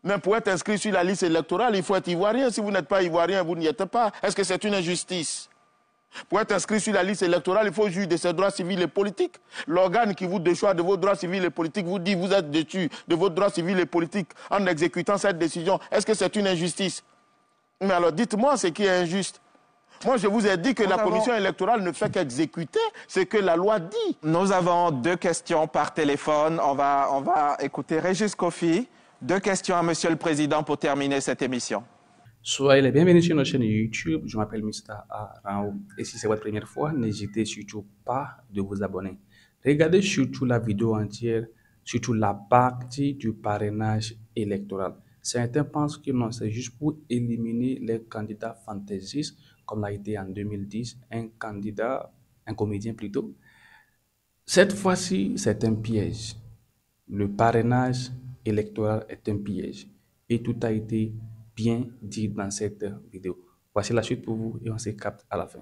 Mais pour être inscrit sur la liste électorale, il faut être ivoirien. Si vous n'êtes pas ivoirien, vous n'y êtes pas. Est-ce que c'est une injustice? Pour être inscrit sur la liste électorale, il faut juger de ses droits civils et politiques. L'organe qui vous déchoit de vos droits civils et politiques vous dit que vous êtes déchu de vos droits civils et politiques en exécutant cette décision. Est-ce que c'est une injustice? Mais alors dites-moi ce qui est injuste. Moi, je vous ai dit que la commission électorale ne fait qu'exécuter ce que la loi dit. Nous avons 2 questions par téléphone. On va écouter Régis Kofi. 2 questions à Monsieur le Président pour terminer cette émission. Soyez les bienvenus sur notre chaîne YouTube. Je m'appelle Mr. Arao. Et si c'est votre première fois, n'hésitez surtout pas de vous abonner. Regardez surtout la vidéo entière, surtout la partie du parrainage électoral. Certains pensent que non, c'est juste pour éliminer les candidats fantaisistes, comme l'a été en 2010, un comédien plutôt. Cette fois-ci, c'est un piège. Le parrainage électoral est un piège. Et tout a été bien dit dans cette vidéo. Voici la suite pour vous et on se capte à la fin.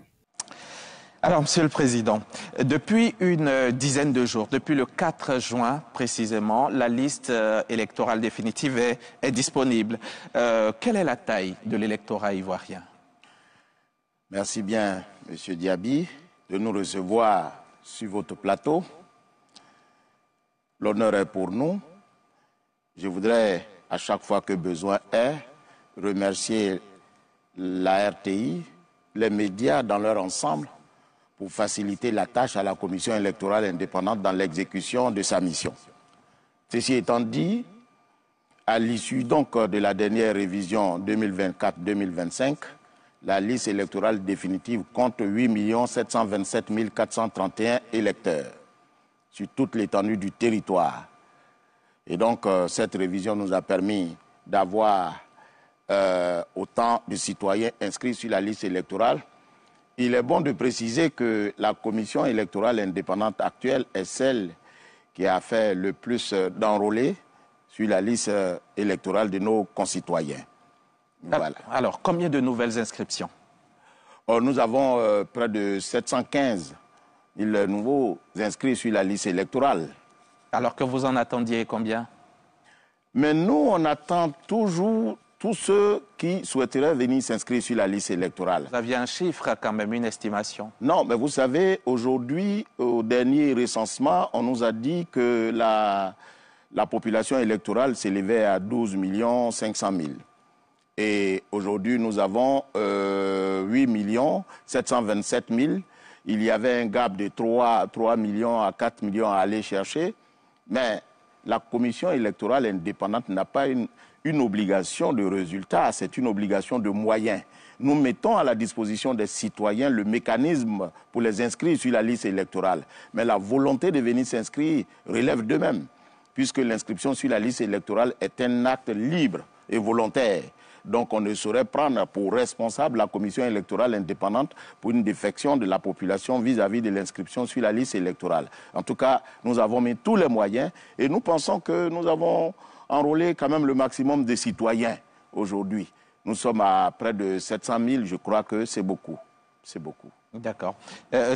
Alors, Monsieur le Président, depuis une dizaine de jours, depuis le 4 juin précisément, la liste électorale définitive est disponible. Quelle est la taille de l'électorat ivoirien? Merci bien, Monsieur Diaby, de nous recevoir sur votre plateau. L'honneur est pour nous. Je voudrais, à chaque fois que besoin est, remercier la RTI, les médias dans leur ensemble, pour faciliter la tâche à la Commission électorale indépendante dans l'exécution de sa mission. Ceci étant dit, à l'issue donc de la dernière révision 2024-2025, la liste électorale définitive compte 8 727 431 électeurs sur toute l'étendue du territoire. Et donc, cette révision nous a permis d'avoir autant de citoyens inscrits sur la liste électorale. Il est bon de préciser que la commission électorale indépendante actuelle est celle qui a fait le plus d'enrôlés sur la liste électorale de nos concitoyens. Voilà. Alors, combien de nouvelles inscriptions? Nous avons près de 715 000 nouveaux inscrits sur la liste électorale. Alors que vous en attendiez combien? Mais nous, on attend toujours tous ceux qui souhaiteraient venir s'inscrire sur la liste électorale. Vous aviez un chiffre quand même, une estimation? Non, mais vous savez, aujourd'hui, au dernier recensement, on nous a dit que la population électorale s'élevait à 12 500 000. Et aujourd'hui, nous avons 8 727 000. Il y avait un gap de 3 millions à 4 millions à aller chercher. Mais la commission électorale indépendante n'a pas une obligation de résultat, c'est une obligation de moyens. Nous mettons à la disposition des citoyens le mécanisme pour les inscrire sur la liste électorale. Mais la volonté de venir s'inscrire relève d'eux-mêmes, puisque l'inscription sur la liste électorale est un acte libre et volontaire. Donc on ne saurait prendre pour responsable la commission électorale indépendante pour une défection de la population vis-à-vis de l'inscription sur la liste électorale. En tout cas, nous avons mis tous les moyens et nous pensons que nous avons enrôlé quand même le maximum de citoyens aujourd'hui. Nous sommes à près de 700 000, je crois que c'est beaucoup. C'est beaucoup. D'accord.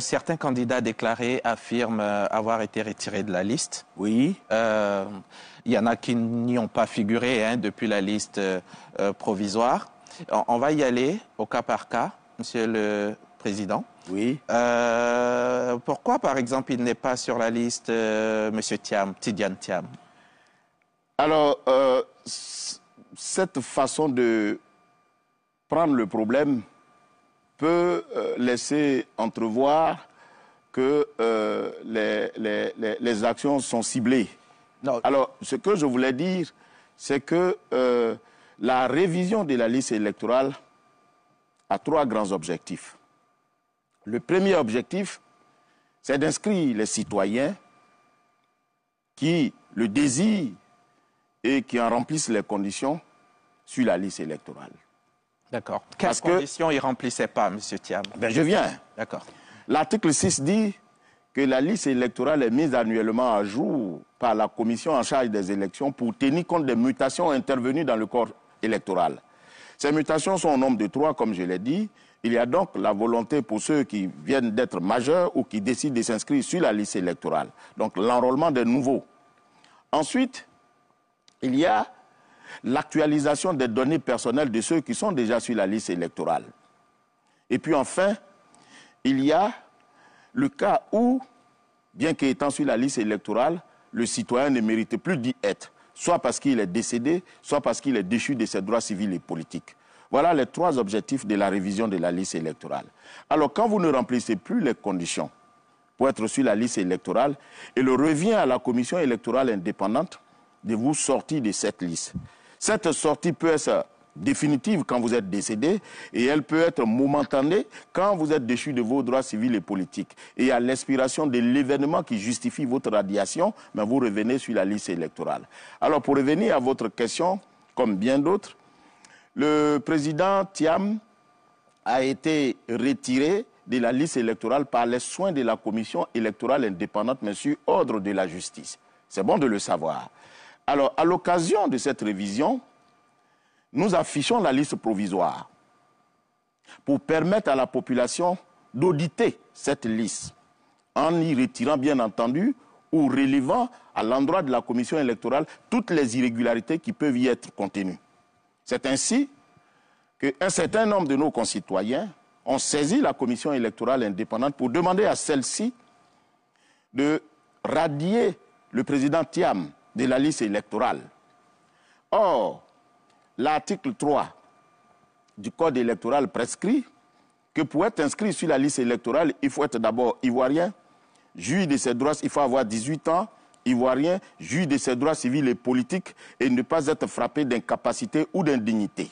Certains candidats déclarés affirment avoir été retirés de la liste. Oui. Il y en a qui n'y ont pas figuré depuis la liste provisoire. On va y aller au cas par cas, Monsieur le Président. Oui. Pourquoi, par exemple, il n'est pas sur la liste Monsieur Tidiane Thiam? Alors, cette façon de prendre le problème peut laisser entrevoir que les actions sont ciblées. Non. Alors, ce que je voulais dire, c'est que la révision de la liste électorale a 3 grands objectifs. Le premier objectif, c'est d'inscrire les citoyens qui le désirent et qui en remplissent les conditions sur la liste électorale. D'accord. Quelles conditions il ne remplissait pas, M. Thiam? Ben, je viens. D'accord. L'article 6 dit que la liste électorale est mise annuellement à jour par la commission en charge des élections pour tenir compte des mutations intervenues dans le corps électoral. Ces mutations sont au nombre de 3, comme je l'ai dit. Il y a donc la volonté pour ceux qui viennent d'être majeurs ou qui décident de s'inscrire sur la liste électorale. Donc l'enrôlement des nouveaux. Ensuite, il y a l'actualisation des données personnelles de ceux qui sont déjà sur la liste électorale. Et puis enfin, il y a le cas où, bien qu'étant sur la liste électorale, le citoyen ne mérite plus d'y être, soit parce qu'il est décédé, soit parce qu'il est déchu de ses droits civils et politiques. Voilà les 3 objectifs de la révision de la liste électorale. Alors, quand vous ne remplissez plus les conditions pour être sur la liste électorale, il revient à la commission électorale indépendante de vous sortir de cette liste. Cette sortie peut être définitive quand vous êtes décédé et elle peut être momentanée quand vous êtes déchu de vos droits civils et politiques. Et à l'expiration de l'événement qui justifie votre radiation, mais vous revenez sur la liste électorale. Alors pour revenir à votre question, comme bien d'autres, le président Thiam a été retiré de la liste électorale par les soins de la commission électorale indépendante, mais sur ordre de la justice. C'est bon de le savoir. Alors, à l'occasion de cette révision, nous affichons la liste provisoire pour permettre à la population d'auditer cette liste en y retirant, bien entendu, ou relevant à l'endroit de la commission électorale toutes les irrégularités qui peuvent y être contenues. C'est ainsi qu'un certain nombre de nos concitoyens ont saisi la commission électorale indépendante pour demander à celle-ci de radier le président Thiam de la liste électorale. Or, l'article 3 du Code électoral prescrit que pour être inscrit sur la liste électorale, il faut être d'abord ivoirien, jouir de ses droits, il faut avoir 18 ans, ivoirien, jouir de ses droits civils et politiques et ne pas être frappé d'incapacité ou d'indignité.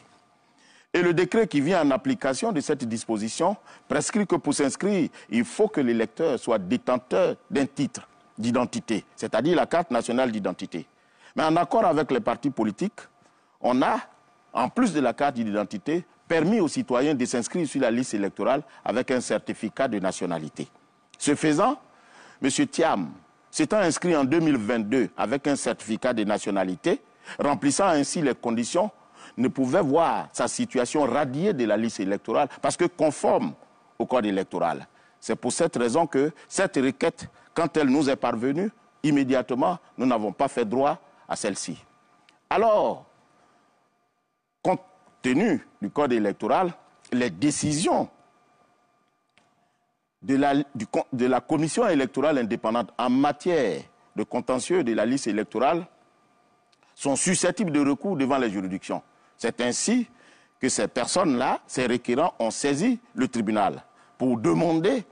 Et le décret qui vient en application de cette disposition prescrit que pour s'inscrire, il faut que l'électeur soit détenteur d'un titre d'identité, c'est-à-dire la carte nationale d'identité. Mais en accord avec les partis politiques, on a, en plus de la carte d'identité, permis aux citoyens de s'inscrire sur la liste électorale avec un certificat de nationalité. Ce faisant, M. Thiam, s'étant inscrit en 2022 avec un certificat de nationalité, remplissant ainsi les conditions, ne pouvait voir sa situation radiée de la liste électorale parce que conforme au code électoral. C'est pour cette raison que cette requête, quand elle nous est parvenue, immédiatement, nous n'avons pas fait droit à celle-ci. Alors, compte tenu du code électoral, les décisions de la commission électorale indépendante en matière de contentieux de la liste électorale sont susceptibles de recours devant les juridictions. C'est ainsi que ces personnes-là, ces requérants, ont saisi le tribunal pour demander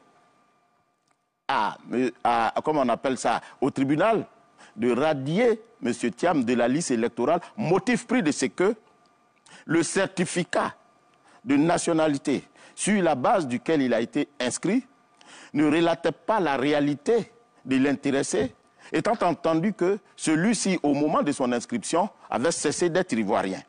comment on appelle ça, au tribunal de radier M. Thiam de la liste électorale, motif pris de ce que le certificat de nationalité sur la base duquel il a été inscrit ne relatait pas la réalité de l'intéressé, étant entendu que celui-ci, au moment de son inscription, avait cessé d'être ivoirien.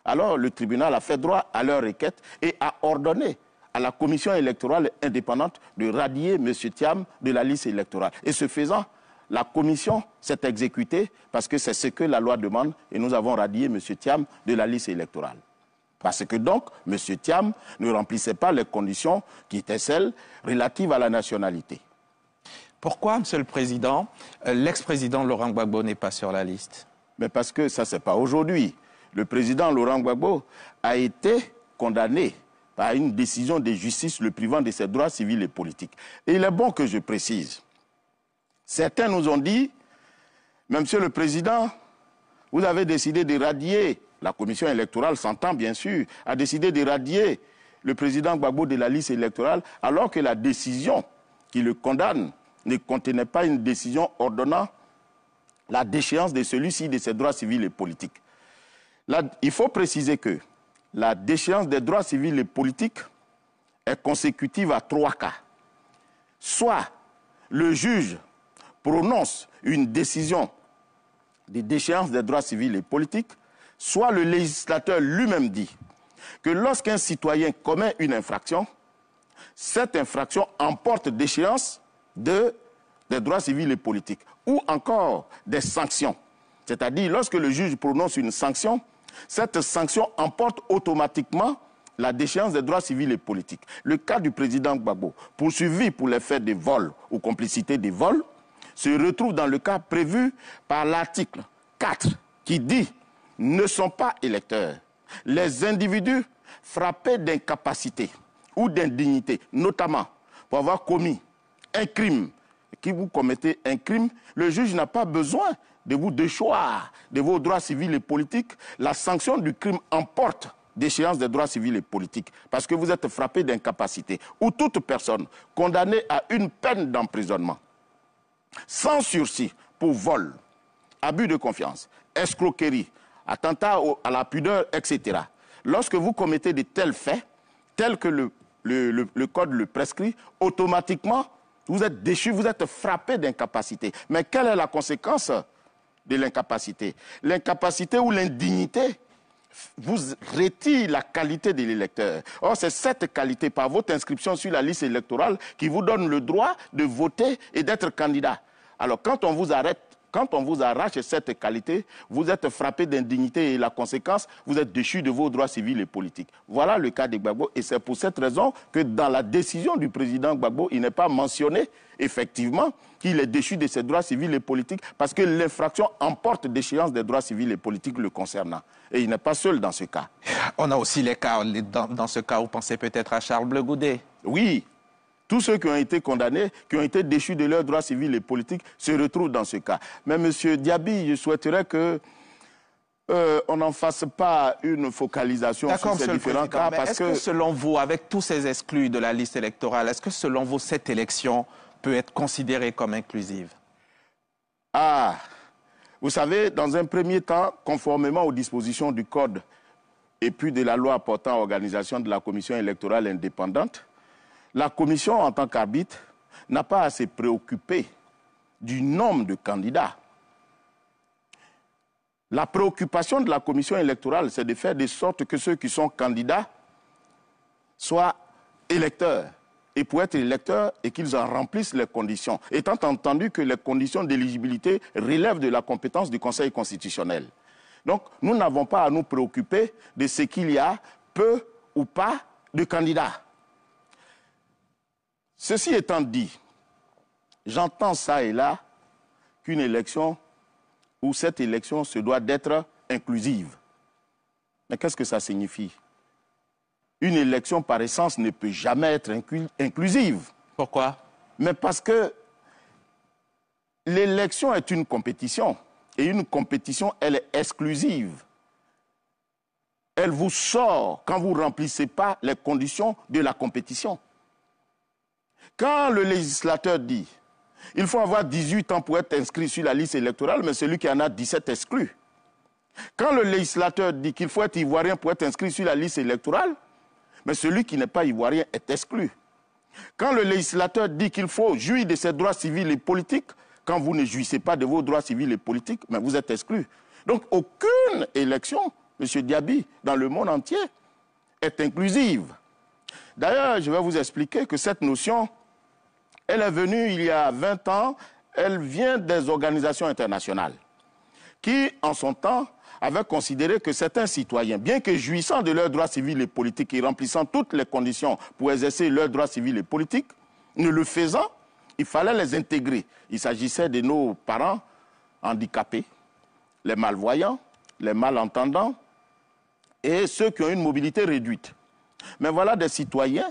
Alors, le tribunal a fait droit à leur requête et a ordonné à la commission électorale indépendante de radier M. Thiam de la liste électorale. Et ce faisant, la commission s'est exécutée parce que c'est ce que la loi demande et nous avons radié M. Thiam de la liste électorale. Parce que donc, M. Thiam ne remplissait pas les conditions qui étaient celles relatives à la nationalité. Pourquoi, M. le Président, l'ex-président Laurent Gbagbo n'est pas sur la liste? Mais parce que ça, c'est pas aujourd'hui. Le président Laurent Gbagbo a été condamné par une décision de justice le privant de ses droits civils et politiques. Et il est bon que je précise. Certains nous ont dit, mais Monsieur le Président, vous avez décidé de radier, la commission électorale s'entend bien sûr, a décidé de radier le président Gbagbo de la liste électorale alors que la décision qui le condamne ne contenait pas une décision ordonnant la déchéance de celui-ci de ses droits civils et politiques. Là, il faut préciser que la déchéance des droits civils et politiques est consécutive à 3 cas. Soit le juge prononce une décision de déchéance des droits civils et politiques, soit le législateur lui-même dit que lorsqu'un citoyen commet une infraction, cette infraction emporte déchéance des droits civils et politiques, ou encore des sanctions. C'est-à-dire, lorsque le juge prononce une sanction, cette sanction emporte automatiquement la déchéance des droits civils et politiques. Le cas du président Gbagbo, poursuivi pour les faits de vol ou complicité de vol, se retrouve dans le cas prévu par l'article 4 qui dit « ne sont pas électeurs. Les individus frappés d'incapacité ou d'indignité, notamment pour avoir commis un crime, qui vous commettez un crime, le juge n'a pas besoin de vous déchoir de vos droits civils et politiques. La sanction du crime emporte d'échéance des droits civils et politiques parce que vous êtes frappé d'incapacité. Ou toute personne condamnée à une peine d'emprisonnement sans sursis pour vol, abus de confiance, escroquerie, attentat à la pudeur, etc. Lorsque vous commettez de tels faits, tels que le code le prescrit, automatiquement, vous êtes déchu, vous êtes frappé d'incapacité. Mais quelle est la conséquence de l'incapacité? L'incapacité ou l'indignité vous retire la qualité de l'électeur. Or, c'est cette qualité, par votre inscription sur la liste électorale, qui vous donne le droit de voter et d'être candidat. Alors, quand on vous arrête, quand on vous arrache cette qualité, vous êtes frappé d'indignité et la conséquence, vous êtes déchu de vos droits civils et politiques. Voilà le cas de Gbagbo et c'est pour cette raison que dans la décision du président Gbagbo, il n'est pas mentionné effectivement qu'il est déchu de ses droits civils et politiques parce que l'infraction emporte d'échéance des droits civils et politiques le concernant. Et il n'est pas seul dans ce cas. On a aussi les cas, dans ce cas, vous pensez peut-être à Charles Bleu Goudet. Oui. Tous ceux qui ont été condamnés, qui ont été déchus de leurs droits civils et politiques, se retrouvent dans ce cas. Mais M. Diaby, je souhaiterais que on n'en fasse pas une focalisation sur ces différents cas. Est-ce que selon vous, avec tous ces exclus de la liste électorale, est-ce que selon vous, cette élection peut être considérée comme inclusive? Ah, vous savez, dans un premier temps, conformément aux dispositions du Code et puis de la loi portant organisation de la Commission électorale indépendante, la Commission, en tant qu'arbitre, n'a pas à se préoccuper du nombre de candidats. La préoccupation de la Commission électorale, c'est de faire de sorte que ceux qui sont candidats soient électeurs. Et pour être électeurs, et qu'ils en remplissent les conditions. Étant entendu que les conditions d'éligibilité relèvent de la compétence du Conseil constitutionnel. Donc, nous n'avons pas à nous préoccuper de ce qu'il y a peu ou pas de candidats. Ceci étant dit, j'entends ça et là qu'une élection ou cette élection se doit d'être inclusive. Mais qu'est-ce que ça signifie? Une élection par essence ne peut jamais être inclusive. Pourquoi? Mais parce que l'élection est une compétition et une compétition, elle est exclusive. Elle vous sort quand vous ne remplissez pas les conditions de la compétition. Quand le législateur dit il faut avoir 18 ans pour être inscrit sur la liste électorale, mais celui qui en a 17 exclu. Quand le législateur dit qu'il faut être ivoirien pour être inscrit sur la liste électorale, mais celui qui n'est pas ivoirien est exclu. Quand le législateur dit qu'il faut jouir de ses droits civils et politiques, quand vous ne jouissez pas de vos droits civils et politiques, mais vous êtes exclu. Donc aucune élection, M. Diaby, dans le monde entier, est inclusive. D'ailleurs, je vais vous expliquer que cette notion, elle est venue il y a 20 ans, elle vient des organisations internationales qui, en son temps, avaient considéré que certains citoyens, bien que jouissant de leurs droits civils et politiques et remplissant toutes les conditions pour exercer leurs droits civils et politiques, ne le faisant, il fallait les intégrer. Il s'agissait de nos parents handicapés, les malvoyants, les malentendants et ceux qui ont une mobilité réduite. Mais voilà des citoyens.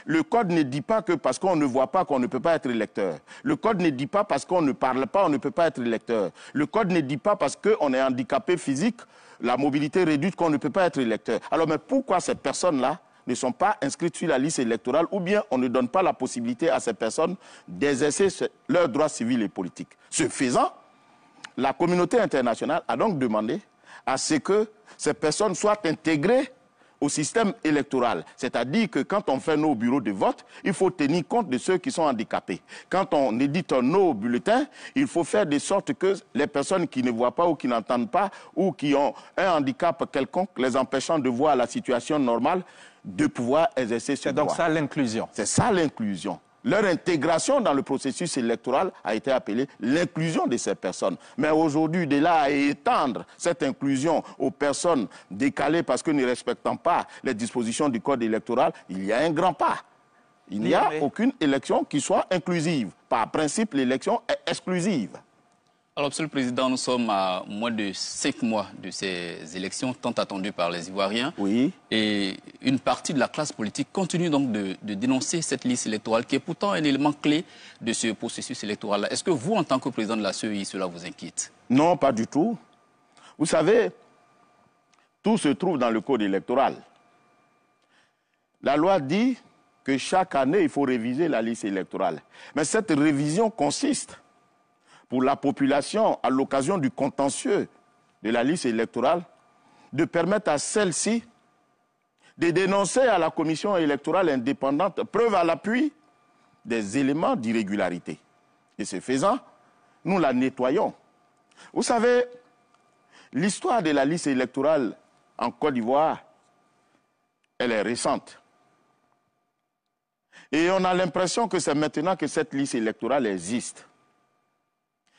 Le Code ne dit pas que parce qu'on ne voit pas qu'on ne peut pas être électeur. Le Code ne dit pas parce qu'on ne parle pas on ne peut pas être électeur. Le Code ne dit pas parce qu'on est handicapé physique, la mobilité réduite, qu'on ne peut pas être électeur. Alors mais pourquoi ces personnes-là ne sont pas inscrites sur la liste électorale ou bien on ne donne pas la possibilité à ces personnes d'exercer leurs droits civils et politiques? Ce faisant, la communauté internationale a donc demandé à ce que ces personnes soient intégrées au système électoral. C'est-à-dire que quand on fait nos bureaux de vote, il faut tenir compte de ceux qui sont handicapés. Quand on édite nos bulletins, il faut faire de sorte que les personnes qui ne voient pas ou qui n'entendent pas ou qui ont un handicap quelconque, les empêchant de voir la situation normale, de pouvoir exercer ce droit. C'est donc ça l'inclusion. C'est ça l'inclusion. Leur intégration dans le processus électoral a été appelée l'inclusion de ces personnes. Mais aujourd'hui, de là à étendre cette inclusion aux personnes décalées parce que ne respectant pas les dispositions du code électoral, il y a un grand pas. Il n'y a aucune élection qui soit inclusive. Par principe, l'élection est exclusive. Alors, Monsieur le Président, nous sommes à moins de 5 mois de ces élections tant attendues par les Ivoiriens. Oui. Et une partie de la classe politique continue donc de dénoncer cette liste électorale qui est pourtant un élément clé de ce processus électoral-là. Est-ce que vous, en tant que président de la CEI, cela vous inquiète? Non, pas du tout. Vous savez, tout se trouve dans le code électoral. La loi dit que chaque année, il faut réviser la liste électorale. Mais cette révision consiste pour la population, à l'occasion du contentieux de la liste électorale, de permettre à celle-ci de dénoncer à la commission électorale indépendante, preuve à l'appui, des éléments d'irrégularité. Et ce faisant, nous la nettoyons. Vous savez, l'histoire de la liste électorale en Côte d'Ivoire, elle est récente. Et on a l'impression que c'est maintenant que cette liste électorale existe.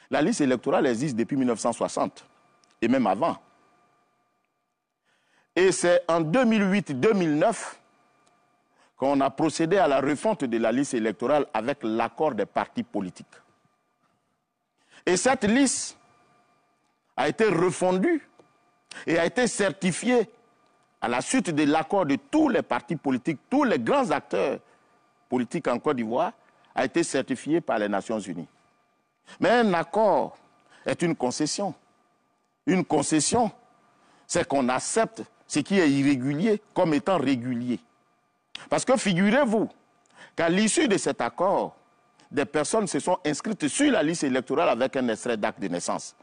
La liste électorale existe depuis 1960, et même avant. Et c'est en 2008-2009 qu'on a procédé à la refonte de la liste électorale avec l'accord des partis politiques. Et cette liste a été refondue et a été certifiée à la suite de l'accord de tous les partis politiques, tous les grands acteurs politiques en Côte d'Ivoire, a été certifiée par les Nations Unies. Mais un accord est une concession. Une concession, c'est qu'on accepte ce qui est irrégulier comme étant régulier. Parce que figurez-vous qu'à l'issue de cet accord, des personnes se sont inscrites sur la liste électorale avec un extrait d'acte de naissance.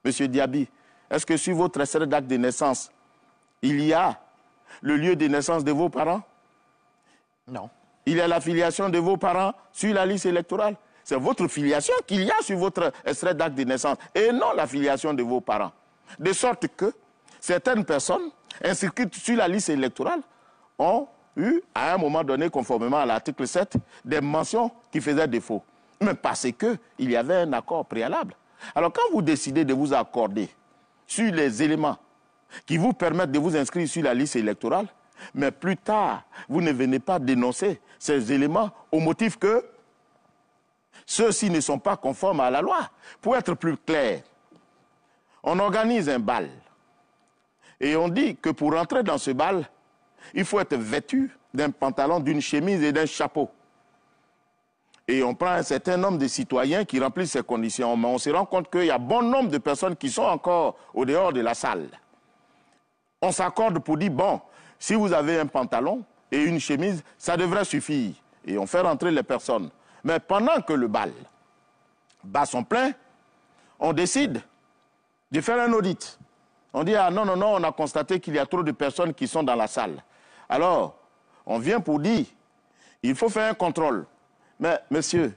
Monsieur Diaby, est-ce que sur votre extrait d'acte de naissance, il y a le lieu de naissance de vos parents? Non. Il y a la filiation de vos parents sur la liste électorale? C'est votre filiation qu'il y a sur votre extrait d'acte de naissance et non la filiation de vos parents. De sorte que certaines personnes inscrites sur la liste électorale ont eu, à un moment donné, conformément à l'article 7, des mentions qui faisaient défaut. Mais parce qu'il y avait un accord préalable. Alors quand vous décidez de vous accorder sur les éléments qui vous permettent de vous inscrire sur la liste électorale, mais plus tard, vous ne venez pas dénoncer ces éléments au motif que ceux-ci ne sont pas conformes à la loi. Pour être plus clair, on organise un bal et on dit que pour rentrer dans ce bal, il faut être vêtu d'un pantalon, d'une chemise et d'un chapeau. Et on prend un certain nombre de citoyens qui remplissent ces conditions, mais on se rend compte qu'il y a bon nombre de personnes qui sont encore au dehors de la salle. On s'accorde pour dire, bon, si vous avez un pantalon et une chemise, ça devrait suffire. Et on fait rentrer les personnes. Mais pendant que le bal bat son plein, on décide de faire un audit. On dit, ah non, non, non, on a constaté qu'il y a trop de personnes qui sont dans la salle. Alors, on vient pour dire, il faut faire un contrôle. Mais, monsieur,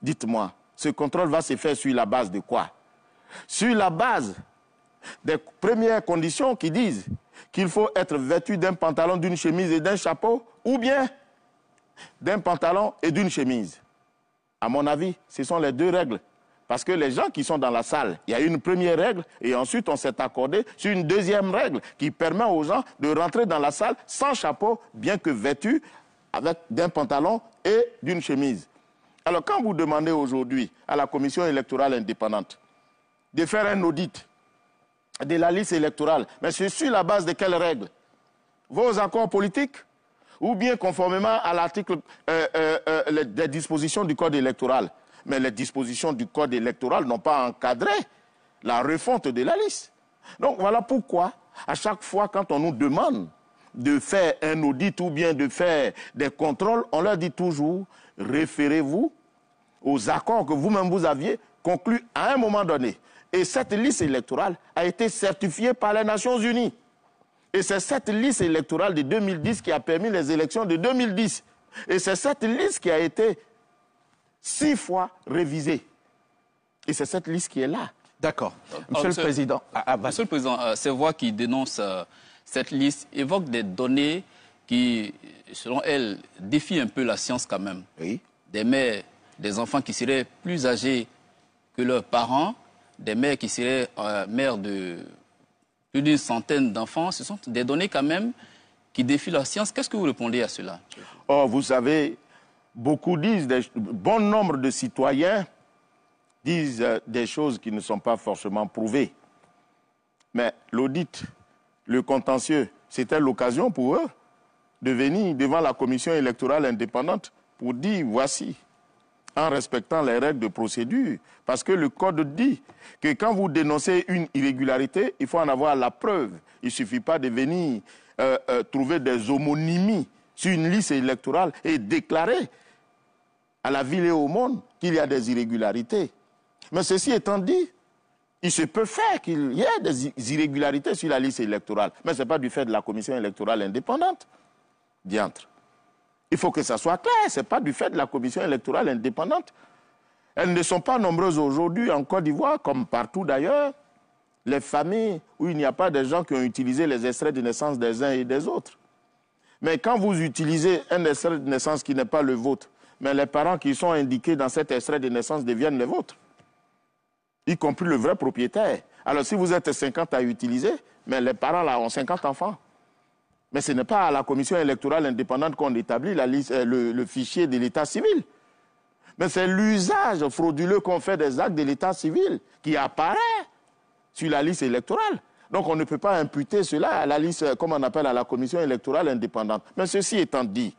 dites-moi, ce contrôle va se faire sur la base de quoi? Sur la base des premières conditions qui disent qu'il faut être vêtu d'un pantalon, d'une chemise et d'un chapeau, ou bien d'un pantalon et d'une chemise. À mon avis, ce sont les deux règles. Parce que les gens qui sont dans la salle, il y a une première règle et ensuite on s'est accordé sur une deuxième règle qui permet aux gens de rentrer dans la salle sans chapeau, bien que vêtus avec d'un pantalon et d'une chemise. Alors quand vous demandez aujourd'hui à la commission électorale indépendante de faire un audit de la liste électorale, mais c'est sur la base de quelles règles? Vos accords politiques ou bien conformément à l'article des dispositions du code électoral? Mais les dispositions du code électoral n'ont pas encadré la refonte de la liste. Donc voilà pourquoi, à chaque fois quand on nous demande de faire un audit ou bien de faire des contrôles, on leur dit toujours, référez-vous aux accords que vous-même vous aviez conclus à un moment donné. Et cette liste électorale a été certifiée par les Nations Unies. Et c'est cette liste électorale de 2010 qui a permis les élections de 2010. Et c'est cette liste qui a été 6 fois révisée. Et c'est cette liste qui est là. D'accord. Monsieur le Président. Monsieur le Président, ces voix qui dénoncent cette liste évoquent des données qui, selon elles, défient un peu la science quand même. Oui. Des mères, des enfants qui seraient plus âgés que leurs parents, des mères qui seraient mères de plus d'une centaine d'enfants. Ce sont des données quand même qui défient la science. Qu'est-ce que vous répondez à cela? Oh, vous savez, beaucoup disent, bon nombre de citoyens disent des choses qui ne sont pas forcément prouvées. Mais l'audit, le contentieux, c'était l'occasion pour eux de venir devant la commission électorale indépendante pour dire voici, en respectant les règles de procédure. Parce que le code dit que quand vous dénoncez une irrégularité, il faut en avoir la preuve. Il ne suffit pas de venir trouver des homonymies sur une liste électorale et déclarer à la ville et au monde qu'il y a des irrégularités. Mais ceci étant dit, il se peut faire qu'il y ait des irrégularités sur la liste électorale. Mais ce n'est pas du fait de la commission électorale indépendante. Diantre. Il faut que ça soit clair, ce n'est pas du fait de la commission électorale indépendante. Elles ne sont pas nombreuses aujourd'hui en Côte d'Ivoire, comme partout d'ailleurs. Les familles où il n'y a pas de gens qui ont utilisé les extraits de naissance des uns et des autres. Mais quand vous utilisez un extrait de naissance qui n'est pas le vôtre, mais les parents qui sont indiqués dans cet extrait de naissance deviennent les vôtres, y compris le vrai propriétaire. Alors si vous êtes 50 à utiliser, mais les parents là ont 50 enfants. Mais ce n'est pas à la commission électorale indépendante qu'on établit la liste, le fichier de l'état civil. Mais c'est l'usage frauduleux qu'on fait des actes de l'état civil qui apparaît sur la liste électorale. Donc on ne peut pas imputer cela à la liste, comme on appelle à la commission électorale indépendante. Mais ceci étant dit,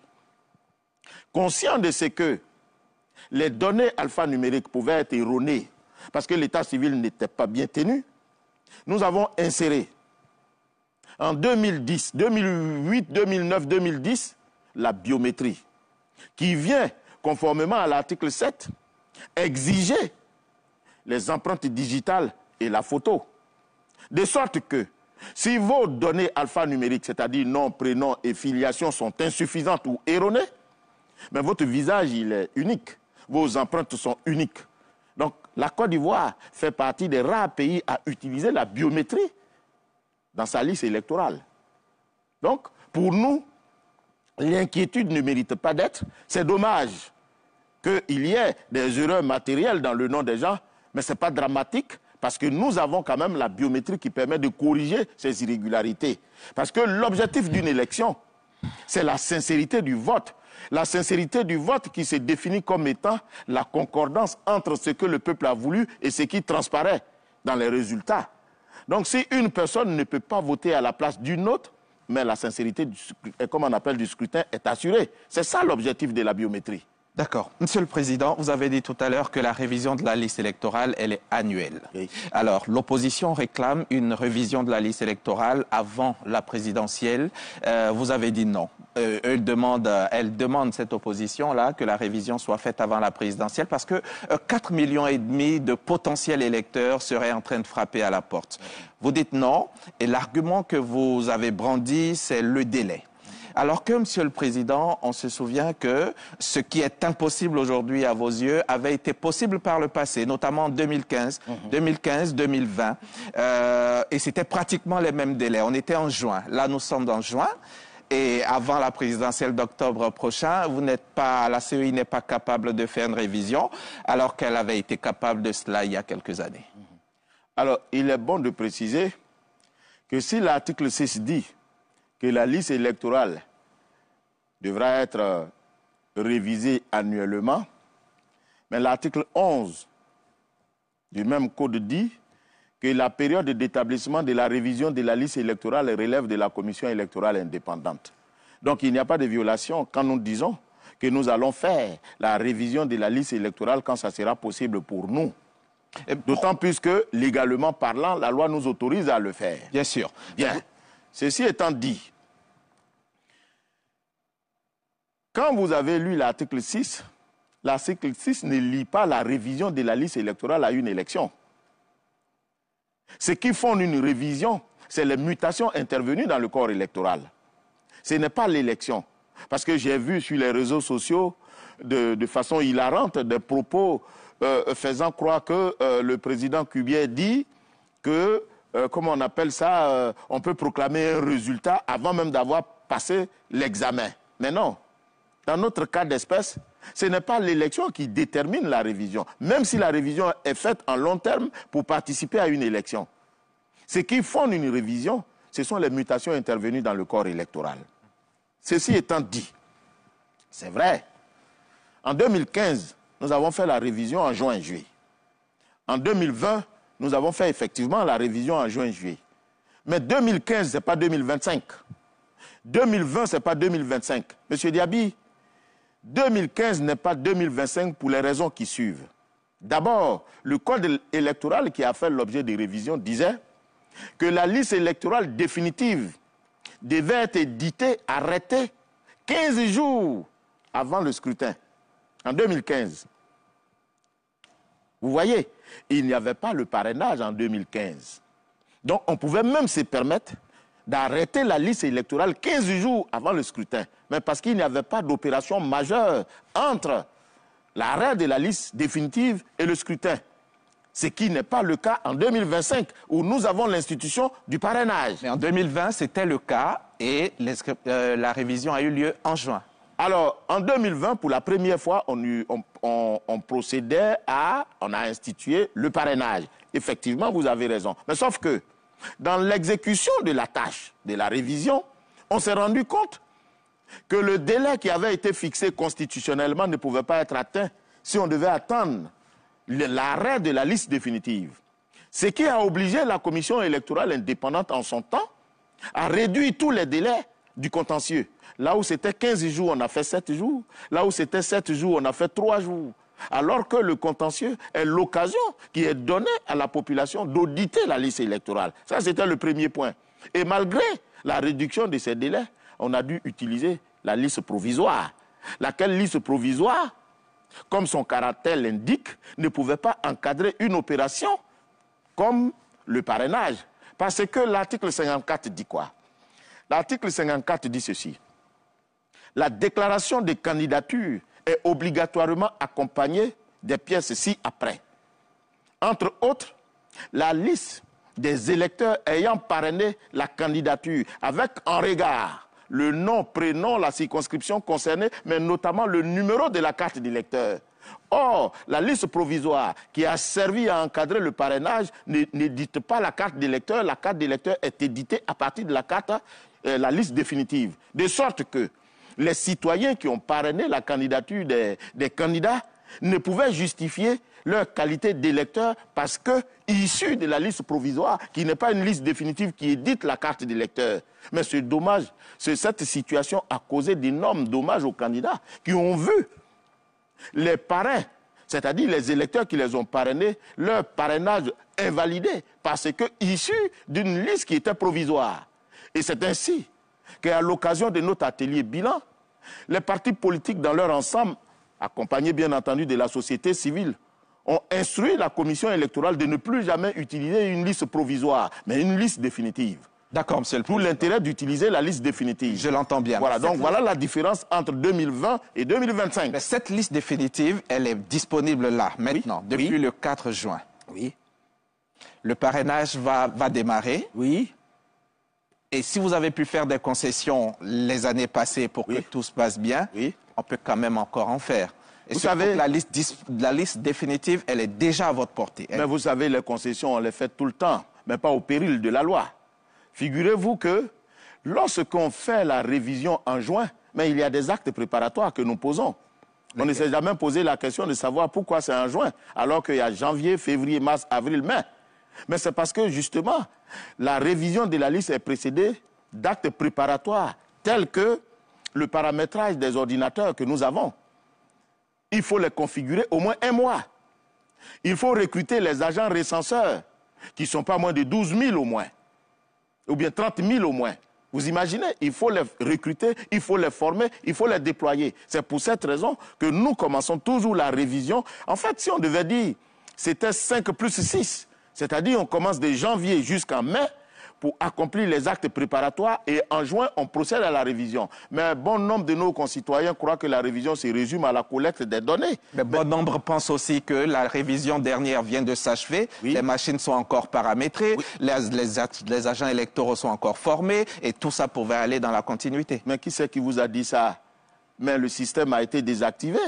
conscient de ce que les données alphanumériques pouvaient être erronées parce que l'état civil n'était pas bien tenu, nous avons inséré en 2010, 2008, 2009, 2010, la biométrie, qui vient, conformément à l'article 7, exiger les empreintes digitales et la photo. De sorte que, si vos données alphanumériques, c'est-à-dire nom, prénom et filiation, sont insuffisantes ou erronées, mais votre visage, il est unique. Vos empreintes sont uniques. Donc, la Côte d'Ivoire fait partie des rares pays à utiliser la biométrie dans sa liste électorale. Donc, pour nous, l'inquiétude ne mérite pas d'être. C'est dommage qu'il y ait des erreurs matérielles dans le nom des gens, mais ce n'est pas dramatique parce que nous avons quand même la biométrie qui permet de corriger ces irrégularités. Parce que l'objectif d'une élection, c'est la sincérité du vote. La sincérité du vote qui se définit comme étant la concordance entre ce que le peuple a voulu et ce qui transparaît dans les résultats. Donc si une personne ne peut pas voter à la place d'une autre, mais la sincérité, comme on appelle, du scrutin est assurée. C'est ça l'objectif de la biométrie. D'accord. Monsieur le Président, vous avez dit tout à l'heure que la révision de la liste électorale, elle est annuelle. Oui. Alors, l'opposition réclame une révision de la liste électorale avant la présidentielle. Vous avez dit non. Elle demande cette opposition-là que la révision soit faite avant la présidentielle parce que 4,5 millions de potentiels électeurs seraient en train de frapper à la porte. Vous dites non et l'argument que vous avez brandi, c'est le délai. Alors que, Monsieur le Président, on se souvient que ce qui est impossible aujourd'hui à vos yeux avait été possible par le passé, notamment en 2015, 2020, et c'était pratiquement les mêmes délais. On était en juin. Là, nous sommes en juin. Et avant la présidentielle d'octobre prochain, la CEI n'est pas capable de faire une révision, alors qu'elle avait été capable de cela il y a quelques années. Alors, il est bon de préciser que si l'article 6 dit que la liste électorale devra être révisée annuellement, mais l'article 11 du même code dit que la période d'établissement de la révision de la liste électorale relève de la commission électorale indépendante. Donc il n'y a pas de violation quand nous disons que nous allons faire la révision de la liste électorale quand ça sera possible pour nous. D'autant plus que, légalement parlant, la loi nous autorise à le faire. Bien sûr. Bien. Ceci étant dit, quand vous avez lu l'article 6 ne lie pas la révision de la liste électorale à une élection. Ce qui fonde une révision, c'est les mutations intervenues dans le corps électoral. Ce n'est pas l'élection. Parce que j'ai vu sur les réseaux sociaux, de façon hilarante, des propos faisant croire que le président Kubier dit que, comment on appelle ça, on peut proclamer un résultat avant même d'avoir passé l'examen. Mais non, dans notre cas d'espèce, ce n'est pas l'élection qui détermine la révision, même si la révision est faite en long terme pour participer à une élection. Ce qui fonde une révision, ce sont les mutations intervenues dans le corps électoral. Ceci étant dit, c'est vrai, en 2015, nous avons fait la révision en juin et juillet. En 2020, nous avons fait effectivement la révision en juin-juillet. Mais 2015, ce n'est pas 2025. 2020, ce n'est pas 2025. Monsieur Diaby, 2015 n'est pas 2025 pour les raisons qui suivent. D'abord, le code électoral qui a fait l'objet des révisions disait que la liste électorale définitive devait être éditée, arrêtée 15 jours avant le scrutin, en 2015. Vous voyez, il n'y avait pas le parrainage en 2015. Donc, on pouvait même se permettre d'arrêter la liste électorale 15 jours avant le scrutin. Mais parce qu'il n'y avait pas d'opération majeure entre l'arrêt de la liste définitive et le scrutin. Ce qui n'est pas le cas en 2025, où nous avons l'institution du parrainage. Mais en 2020, c'était le cas et la révision a eu lieu en juin. Alors, en 2020, pour la première fois, on procédait on a institué le parrainage. Effectivement, vous avez raison. Mais sauf que, dans l'exécution de la tâche de la révision, on s'est rendu compte que le délai qui avait été fixé constitutionnellement ne pouvait pas être atteint si on devait attendre l'arrêt de la liste définitive. Ce qui a obligé la commission électorale indépendante en son temps à réduire tous les délais du contentieux. Là où c'était 15 jours, on a fait 7 jours. Là où c'était 7 jours, on a fait 3 jours. Alors que le contentieux est l'occasion qui est donnée à la population d'auditer la liste électorale. Ça, c'était le premier point. Et malgré la réduction de ces délais, on a dû utiliser la liste provisoire. Laquelle liste provisoire, comme son caractère l'indique, ne pouvait pas encadrer une opération comme le parrainage. Parce que l'article 54 dit quoi? L'article 54 dit ceci. La déclaration de candidature est obligatoirement accompagnée des pièces ci-après. Entre autres, la liste des électeurs ayant parrainé la candidature avec en regard le nom, prénom, la circonscription concernée, mais notamment le numéro de la carte d'électeur. Or, la liste provisoire qui a servi à encadrer le parrainage n'édite pas la carte d'électeur. La carte d'électeur est éditée à partir de la carte, la liste définitive. De sorte que les citoyens qui ont parrainé la candidature des candidats ne pouvaient justifier leur qualité d'électeur parce que, issus de la liste provisoire, qui n'est pas une liste définitive qui édite la carte d'électeur. Mais ce dommage, cette situation a causé d'énormes dommages aux candidats qui ont vu les parrains, c'est-à-dire les électeurs qui les ont parrainés, leur parrainage invalidé parce que issus d'une liste qui était provisoire. Et c'est ainsi qu'à l'occasion de notre atelier bilan, les partis politiques dans leur ensemble, accompagnés bien entendu de la société civile, ont instruit la commission électorale de ne plus jamais utiliser une liste provisoire, mais une liste définitive. D'accord, monsieur le Président. Pour l'intérêt d'utiliser la liste définitive. Je l'entends bien. Voilà, donc voilà la différence entre 2020 et 2025. Mais cette liste définitive, elle est disponible là, maintenant, oui, depuis oui. le 4 juin. Oui. Le parrainage va démarrer. Oui. Et si vous avez pu faire des concessions les années passées pour que tout se passe bien, on peut quand même encore en faire. Et vous savez, la liste définitive, elle est déjà à votre portée. Mais vous savez, les concessions, on les fait tout le temps, mais pas au péril de la loi. Figurez-vous que lorsqu'on fait la révision en juin, mais il y a des actes préparatoires que nous posons. On ne s'est jamais posé la question de savoir pourquoi c'est en juin, alors qu'il y a janvier, février, mars, avril, mai. Mais c'est parce que, justement, la révision de la liste est précédée d'actes préparatoires, tels que le paramétrage des ordinateurs que nous avons. Il faut les configurer au moins 1 mois. Il faut recruter les agents recenseurs, qui ne sont pas moins de 12 000 au moins, ou bien 30 000 au moins. Vous imaginez, il faut les recruter, il faut les former, il faut les déployer. C'est pour cette raison que nous commençons toujours la révision. En fait, si on devait dire, c'était 5 plus 6, c'est-à-dire on commence de janvier jusqu'en mai pour accomplir les actes préparatoires et en juin, on procède à la révision. Mais bon nombre de nos concitoyens croient que la révision se résume à la collecte des données. Mais bon nombre pensent aussi que la révision dernière vient de s'achever, les machines sont encore paramétrées, les agents électoraux sont encore formés et tout ça pouvait aller dans la continuité. Mais qui c'est qui vous a dit ça? Mais le système a été désactivé.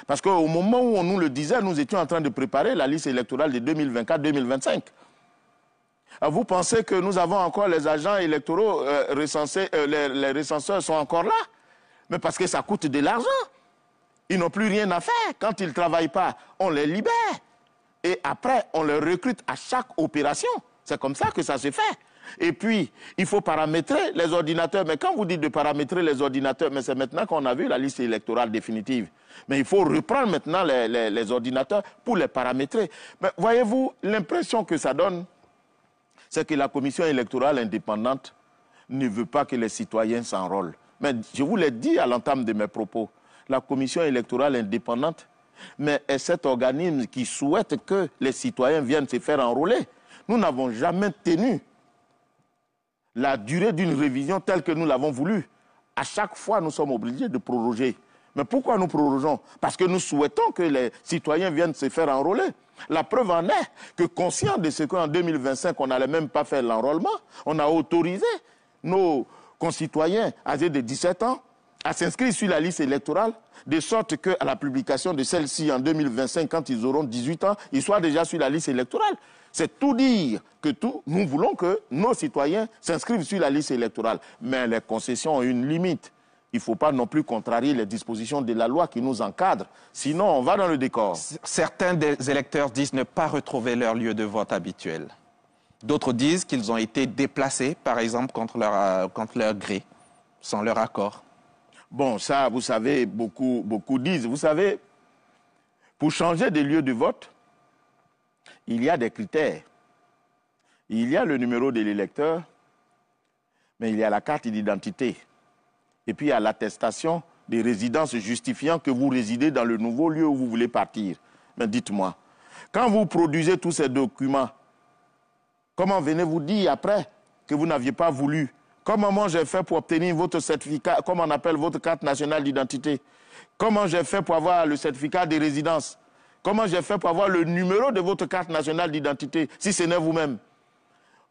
Parce qu'au moment où on nous le disait, nous étions en train de préparer la liste électorale de 2024-2025. Vous pensez que nous avons encore les agents électoraux recensés, les recenseurs sont encore là? Mais parce que ça coûte de l'argent. Ils n'ont plus rien à faire. Quand ils ne travaillent pas, on les libère. et après, on les recrute à chaque opération. C'est comme ça que ça se fait. Et puis, il faut paramétrer les ordinateurs. Mais quand vous dites de paramétrer les ordinateurs, mais c'est maintenant qu'on a vu la liste électorale définitive. Mais il faut reprendre maintenant les ordinateurs pour les paramétrer. Mais voyez-vous, l'impression que ça donne, c'est que la commission électorale indépendante ne veut pas que les citoyens s'enrôlent. Mais je vous l'ai dit à l'entame de mes propos, la commission électorale indépendante, mais est cet organisme qui souhaite que les citoyens viennent se faire enrôler. Nous n'avons jamais tenu la durée d'une révision telle que nous l'avons voulu. À chaque fois, nous sommes obligés de proroger. Mais pourquoi nous prorogeons? Parce que nous souhaitons que les citoyens viennent se faire enrôler. La preuve en est que, conscient de ce qu'en 2025, on n'allait même pas faire l'enrôlement, on a autorisé nos concitoyens âgés de 17 ans à s'inscrire sur la liste électorale, de sorte qu'à la publication de celle-ci en 2025, quand ils auront 18 ans, ils soient déjà sur la liste électorale. C'est tout dire que nous voulons que nos citoyens s'inscrivent sur la liste électorale. Mais les concessions ont une limite. Il ne faut pas non plus contrarier les dispositions de la loi qui nous encadrent. Sinon, on va dans le décor. Certains des électeurs disent ne pas retrouver leur lieu de vote habituel. D'autres disent qu'ils ont été déplacés, par exemple, contre leur gré, sans leur accord. Bon, ça, vous savez, beaucoup disent. Vous savez, pour changer de lieu de vote, il y a des critères. Il y a le numéro de l'électeur, mais il y a la carte d'identité. Et puis il y a l'attestation des résidences justifiant que vous résidez dans le nouveau lieu où vous voulez partir. Mais dites-moi, quand vous produisez tous ces documents, comment venez-vous dire après que vous n'aviez pas voulu? Comment j'ai fait pour obtenir votre certificat, comme on appelle votre carte nationale d'identité? Comment j'ai fait pour avoir le certificat de résidence? Comment j'ai fait pour avoir le numéro de votre carte nationale d'identité, si ce n'est vous-même?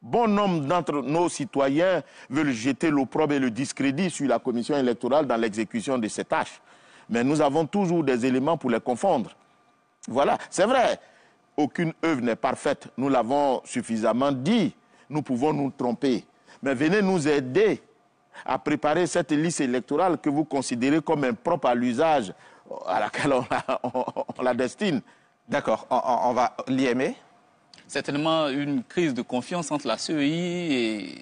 Bon nombre d'entre nos citoyens veulent jeter l'opprobre et le discrédit sur la commission électorale dans l'exécution de ces tâches. Mais nous avons toujours des éléments pour les confondre. Voilà, c'est vrai, aucune œuvre n'est parfaite. Nous l'avons suffisamment dit. Nous pouvons nous tromper. Mais venez nous aider à préparer cette liste électorale que vous considérez comme impropre à l'usage à laquelle on la destine. D'accord, on va l'IME. Certainement une crise de confiance entre la CEI et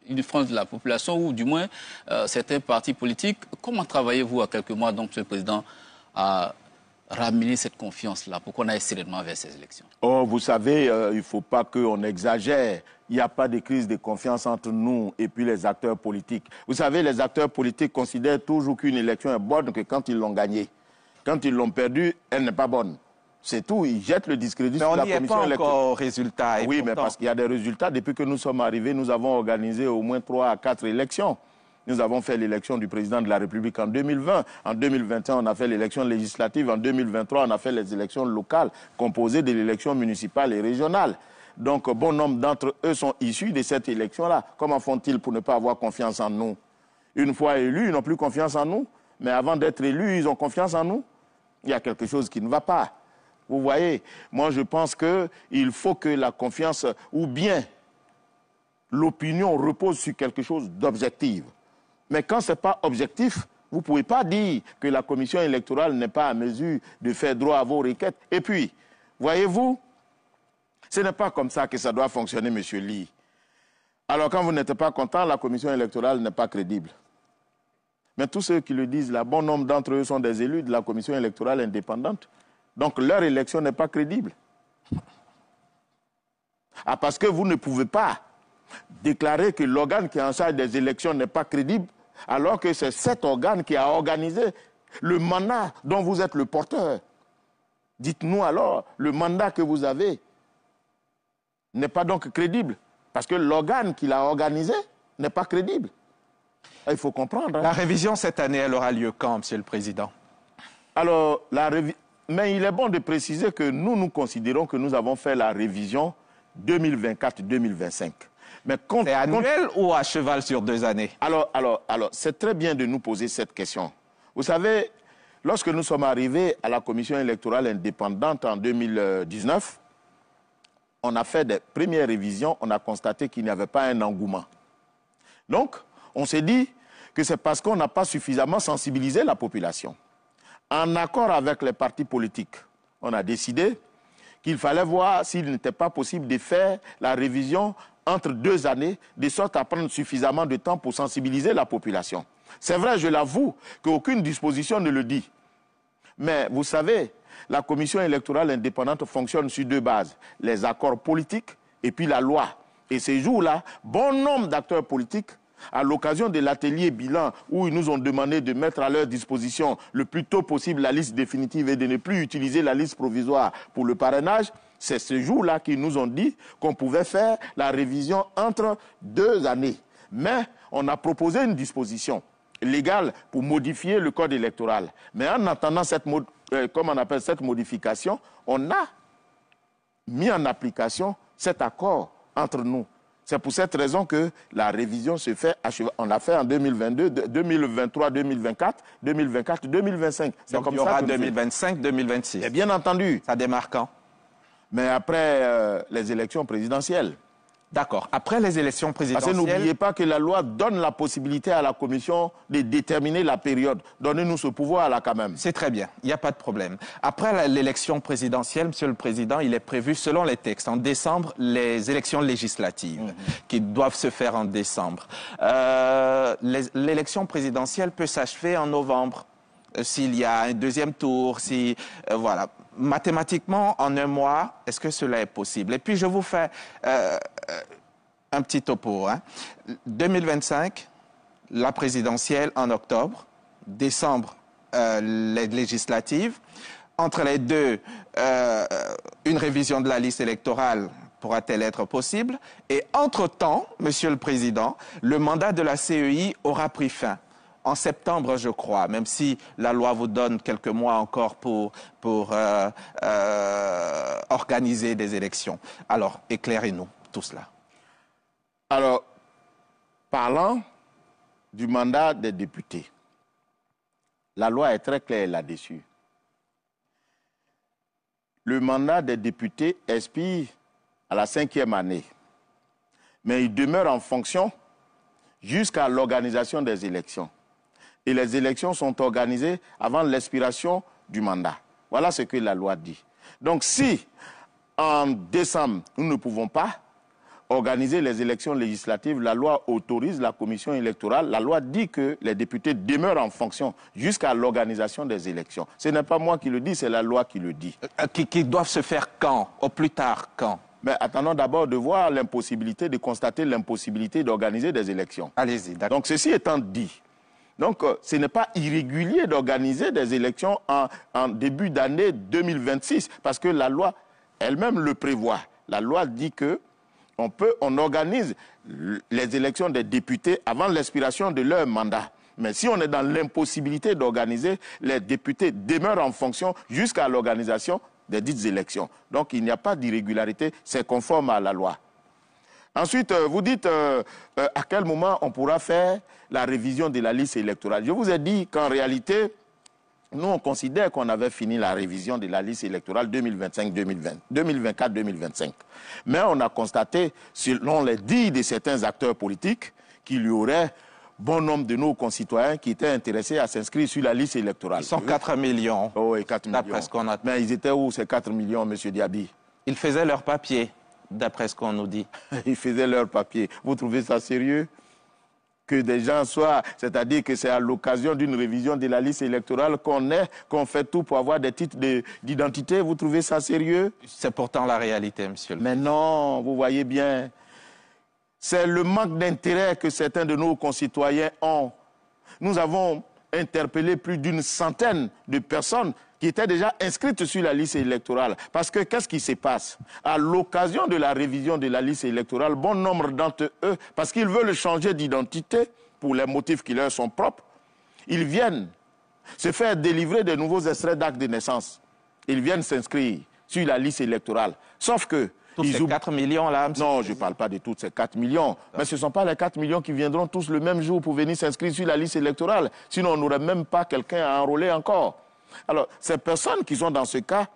une frange de la population, ou du moins certains partis politiques. Comment travaillez-vous à quelques mois, donc, Monsieur le Président, à ramener cette confiance-là pour qu'on aille sereinement vers ces élections? Oh, vous savez, il ne faut pas qu'on exagère. Il n'y a pas de crise de confiance entre nous et puis les acteurs politiques. Vous savez, les acteurs politiques considèrent toujours qu'une élection est bonne que quand ils l'ont gagnée. Quand ils l'ont perdue, elle n'est pas bonne. C'est tout, ils jettent le discrédit sur la commission électorale. Mais on n'y est pas encore au résultat. Oui, mais parce qu'il y a des résultats. Depuis que nous sommes arrivés, nous avons organisé au moins 3 à 4 élections. Nous avons fait l'élection du président de la République en 2020. En 2021, on a fait l'élection législative. En 2023, on a fait les élections locales composées de l'élection municipale et régionale. Donc, bon nombre d'entre eux sont issus de cette élection-là. Comment font-ils pour ne pas avoir confiance en nous? Une fois élus, ils n'ont plus confiance en nous. Mais avant d'être élus, ils ont confiance en nous. Il y a quelque chose qui ne va pas. Vous voyez, moi je pense qu'il faut que la confiance, ou bien l'opinion repose sur quelque chose d'objectif. Mais quand ce n'est pas objectif, vous ne pouvez pas dire que la commission électorale n'est pas à mesure de faire droit à vos requêtes. Et puis, voyez-vous, ce n'est pas comme ça que ça doit fonctionner, M. Ly. Alors quand vous n'êtes pas content, la commission électorale n'est pas crédible. Mais tous ceux qui le disent, là, bon nombre d'entre eux sont des élus de la commission électorale indépendante. Donc leur élection n'est pas crédible. Ah, parce que vous ne pouvez pas déclarer que l'organe qui est en charge des élections n'est pas crédible, alors que c'est cet organe qui a organisé le mandat dont vous êtes le porteur. Dites-nous alors, le mandat que vous avez n'est pas donc crédible, parce que l'organe qui l'a organisé n'est pas crédible. Il faut comprendre. Hein. La révision cette année, elle aura lieu quand, Monsieur le Président? Alors, mais il est bon de préciser que nous considérons que nous avons fait la révision 2024-2025. C'est annuel ou à cheval sur 2 années? Alors, c'est très bien de nous poser cette question. Vous savez, lorsque nous sommes arrivés à la commission électorale indépendante en 2019, on a fait des premières révisions, on a constaté qu'il n'y avait pas un engouement. Donc, on s'est dit que c'est parce qu'on n'a pas suffisamment sensibilisé la population. En accord avec les partis politiques, on a décidé qu'il fallait voir s'il n'était pas possible de faire la révision entre 2 années, de sorte à prendre suffisamment de temps pour sensibiliser la population. C'est vrai, je l'avoue, qu'aucune disposition ne le dit. Mais vous savez, la commission électorale indépendante fonctionne sur 2 bases, les accords politiques et puis la loi. Et ces jours-là, bon nombre d'acteurs politiques, à l'occasion de l'atelier bilan où ils nous ont demandé de mettre à leur disposition le plus tôt possible la liste définitive et de ne plus utiliser la liste provisoire pour le parrainage, c'est ce jour-là qu'ils nous ont dit qu'on pouvait faire la révision entre 2 années. Mais on a proposé une disposition légale pour modifier le code électoral. Mais en attendant cette modification, on a mis en application cet accord entre nous. C'est pour cette raison que la révision se fait, on l'a fait en 2022, 2023, 2024, 2024, 2025. Donc il y aura 2025, 2026. Et bien entendu. Ça démarre quand? Mais après les élections présidentielles. D'accord. Après les élections présidentielles... Parce que n'oubliez pas que la loi donne la possibilité à la commission de déterminer la période. Donnez-nous ce pouvoir-là quand même. C'est très bien, il n'y a pas de problème. Après l'élection présidentielle, Monsieur le Président, il est prévu, selon les textes, en décembre, les élections législatives qui doivent se faire en décembre. L'élection présidentielle peut s'achever en novembre. S'il y a un 2e tour, si... voilà. Mathématiquement, en 1 mois, est-ce que cela est possible? Et puis, je vous fais un petit topo. 2025, la présidentielle en octobre, décembre, les législatives. Entre les deux, une révision de la liste électorale pourra-t-elle être possible? Et entre-temps, Monsieur le Président, le mandat de la CEI aura pris fin. En septembre, je crois, même si la loi vous donne quelques mois encore pour organiser des élections. Alors, éclairez-nous tout cela. Alors, parlant du mandat des députés, la loi est très claire là-dessus. Le mandat des députés expire à la 5e année, mais il demeure en fonction jusqu'à l'organisation des élections. Et les élections sont organisées avant l'expiration du mandat. Voilà ce que la loi dit. Donc si, en décembre, nous ne pouvons pas organiser les élections législatives, la loi autorise la commission électorale, la loi dit que les députés demeurent en fonction jusqu'à l'organisation des élections. Ce n'est pas moi qui le dis, c'est la loi qui le dit. Qui doivent se faire quand? Au plus tard, quand? Mais attendons d'abord de voir l'impossibilité, de constater l'impossibilité d'organiser des élections. Allez-y, d'accord. Donc ceci étant dit, donc, ce n'est pas irrégulier d'organiser des élections en début d'année 2026, parce que la loi elle-même le prévoit. La loi dit que on organise les élections des députés avant l'expiration de leur mandat. Mais si on est dans l'impossibilité d'organiser, les députés demeurent en fonction jusqu'à l'organisation des dites élections. Donc, il n'y a pas d'irrégularité, c'est conforme à la loi. Ensuite, vous dites à quel moment on pourra faire la révision de la liste électorale. Je vous ai dit qu'en réalité, nous, on considère qu'on avait fini la révision de la liste électorale 2024-2025. Mais on a constaté, selon les dires de certains acteurs politiques, qu'il y aurait bon nombre de nos concitoyens qui étaient intéressés à s'inscrire sur la liste électorale. Ils sont 4 millions. Oh, oui, 4 millions. D'après ce qu'on a... Mais ils étaient où, ces 4 millions, M. Diaby? Ils faisaient leur papier, d'après ce qu'on nous dit. Ils faisaient leur papier. Vous trouvez ça sérieux? Que des gens soient, c'est-à-dire que c'est à l'occasion d'une révision de la liste électorale qu'on fait tout pour avoir des titres d'identité. Vous trouvez ça sérieux? C'est pourtant la réalité, monsieur. Mais non, vous voyez bien. C'est le manque d'intérêt que certains de nos concitoyens ont. Nous avons interpellé plus d'une centaine de personnes qui étaient déjà inscrites sur la liste électorale. Parce que qu'est-ce qui se passe? À l'occasion de la révision de la liste électorale, bon nombre d'entre eux, parce qu'ils veulent changer d'identité pour les motifs qui leur sont propres, ils viennent se faire délivrer de nouveaux extraits d'actes de naissance. Ils viennent s'inscrire sur la liste électorale. Sauf que... Tous ces 4 millions là, monsieur... Non, je ne parle pas de tous ces 4 millions. Mais ce ne sont pas les 4 millions qui viendront tous le même jour pour venir s'inscrire sur la liste électorale. Sinon, on n'aurait même pas quelqu'un à enrôler encore. Alors, ces personnes qui sont dans ce cas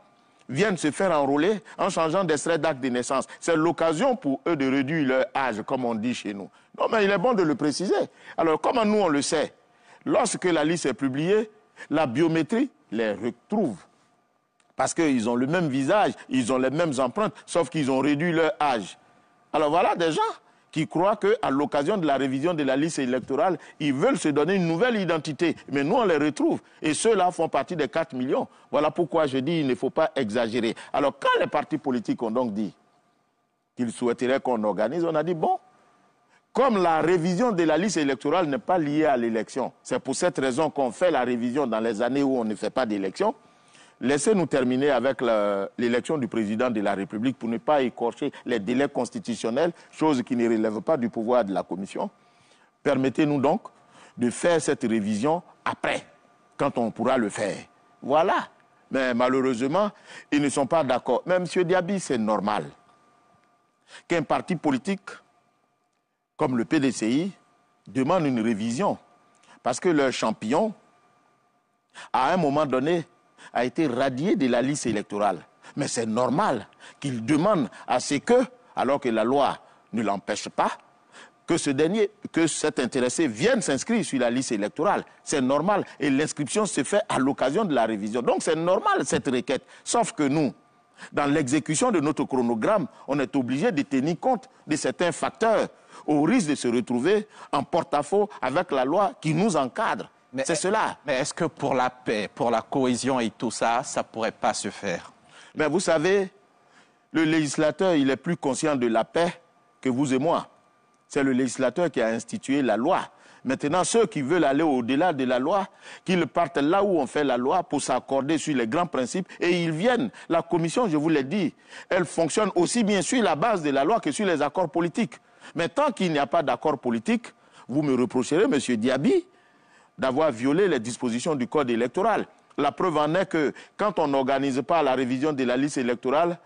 viennent se faire enrôler en changeant d'extrait d'acte de naissance. C'est l'occasion pour eux de réduire leur âge, comme on dit chez nous. Non, mais il est bon de le préciser. Alors, comment nous, on le sait? Lorsque la liste est publiée, la biométrie les retrouve Parce qu'ils ont le même visage, ils ont les mêmes empreintes, sauf qu'ils ont réduit leur âge. Alors voilà des gens qui croient qu'à l'occasion de la révision de la liste électorale, ils veulent se donner une nouvelle identité. Mais nous, on les retrouve. Et ceux-là font partie des 4 millions. Voilà pourquoi je dis qu'il ne faut pas exagérer. Alors quand les partis politiques ont donc dit qu'ils souhaiteraient qu'on organise, on a dit bon, comme la révision de la liste électorale n'est pas liée à l'élection, c'est pour cette raison qu'on fait la révision dans les années où on ne fait pas d'élection, laissez-nous terminer avec l'élection du président de la République pour ne pas écorcher les délais constitutionnels, chose qui ne relève pas du pouvoir de la Commission. Permettez-nous donc de faire cette révision après, quand on pourra le faire. Voilà. Mais malheureusement, ils ne sont pas d'accord. Mais M. Diaby, c'est normal qu'un parti politique comme le PDCI demande une révision. Parce que leur champion, à un moment donné, a été radié de la liste électorale. Mais c'est normal qu'il demande à ce que, alors que la loi ne l'empêche pas, que cet intéressé vienne s'inscrire sur la liste électorale. C'est normal. Et l'inscription se fait à l'occasion de la révision. Donc c'est normal cette requête. Sauf que nous, dans l'exécution de notre chronogramme, on est obligé de tenir compte de certains facteurs au risque de se retrouver en porte-à-faux avec la loi qui nous encadre. C'est cela. Mais est-ce que pour la paix, pour la cohésion et tout ça, ça ne pourrait pas se faire? Mais vous savez, le législateur, il est plus conscient de la paix que vous et moi. C'est le législateur qui a institué la loi. Maintenant, ceux qui veulent aller au-delà de la loi, qu'ils partent là où on fait la loi pour s'accorder sur les grands principes et ils viennent. La commission, je vous l'ai dit, elle fonctionne aussi bien sur la base de la loi que sur les accords politiques. Mais tant qu'il n'y a pas d'accord politique, vous me reprocherez, M. Diaby, d'avoir violé les dispositions du code électoral. La preuve en est que quand on n'organise pas la révision de la liste électorale,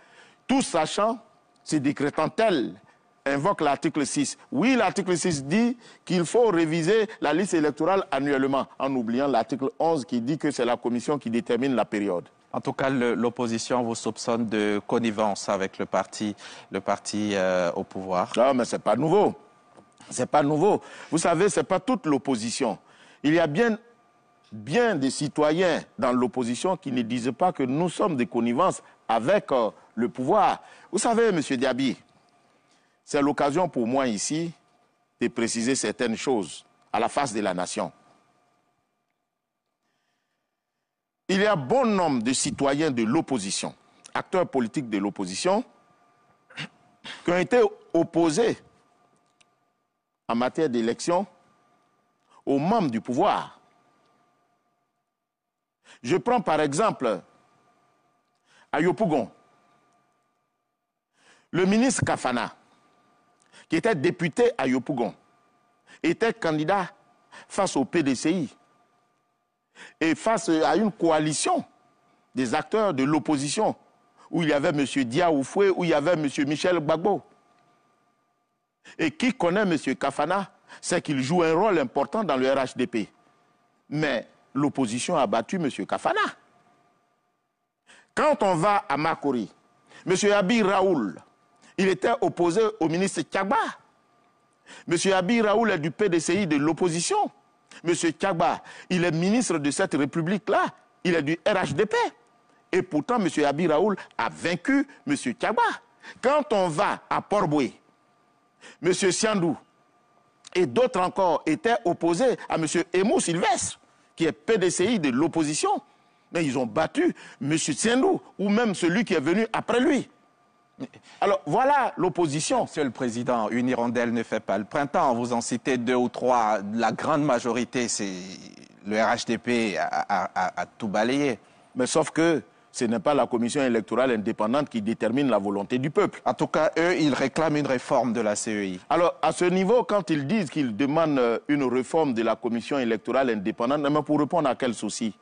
tout sachant, se décrétant tel, invoque l'article 6. Oui, l'article 6 dit qu'il faut réviser la liste électorale annuellement, en oubliant l'article 11 qui dit que c'est la commission qui détermine la période. En tout cas, l'opposition vous soupçonne de connivence avec le parti au pouvoir. Non, mais ce n'est pas nouveau. Ce n'est pas nouveau. Vous savez, ce n'est pas toute l'opposition. Il y a bien des citoyens dans l'opposition qui ne disent pas que nous sommes des connivences avec le pouvoir. Vous savez, M. Diaby, c'est l'occasion pour moi ici de préciser certaines choses à la face de la nation. Il y a bon nombre de citoyens de l'opposition, acteurs politiques de l'opposition, qui ont été opposés en matière d'élection aux membres du pouvoir. Je prends par exemple Ayopougon, le ministre Kafana, qui était député à Yopougon, était candidat face au PDCI et face à une coalition des acteurs de l'opposition où il y avait M. Dia Oufoué, où il y avait M. Michel Gbagbo. Et qui connaît M. Kafana, c'est qu'il joue un rôle important dans le RHDP. Mais l'opposition a battu M. Kafana. Quand on va à Makori, M. Abi Raoul, il était opposé au ministre Tchagba. M. Abi Raoul est du PDCI de l'opposition. M. Tchagba, il est ministre de cette république-là. Il est du RHDP. Et pourtant, M. Abi Raoul a vaincu M. Tchagba. Quand on va à Port-Boué, M. Siandou et d'autres encore étaient opposés à M. Emo Sylvestre, qui est PDCI de l'opposition. Mais ils ont battu M. Siandou ou même celui qui est venu après lui. Alors, voilà l'opposition. Monsieur le Président, une hirondelle ne fait pas le printemps. Vous en citez 2 ou 3. La grande majorité, c'est le RHDP a tout balayé. Mais sauf que ce n'est pas la commission électorale indépendante qui détermine la volonté du peuple. En tout cas, eux, ils réclament une réforme de la CEI. Alors, à ce niveau, quand ils disent qu'ils demandent une réforme de la commission électorale indépendante, mais pour répondre à quel souci?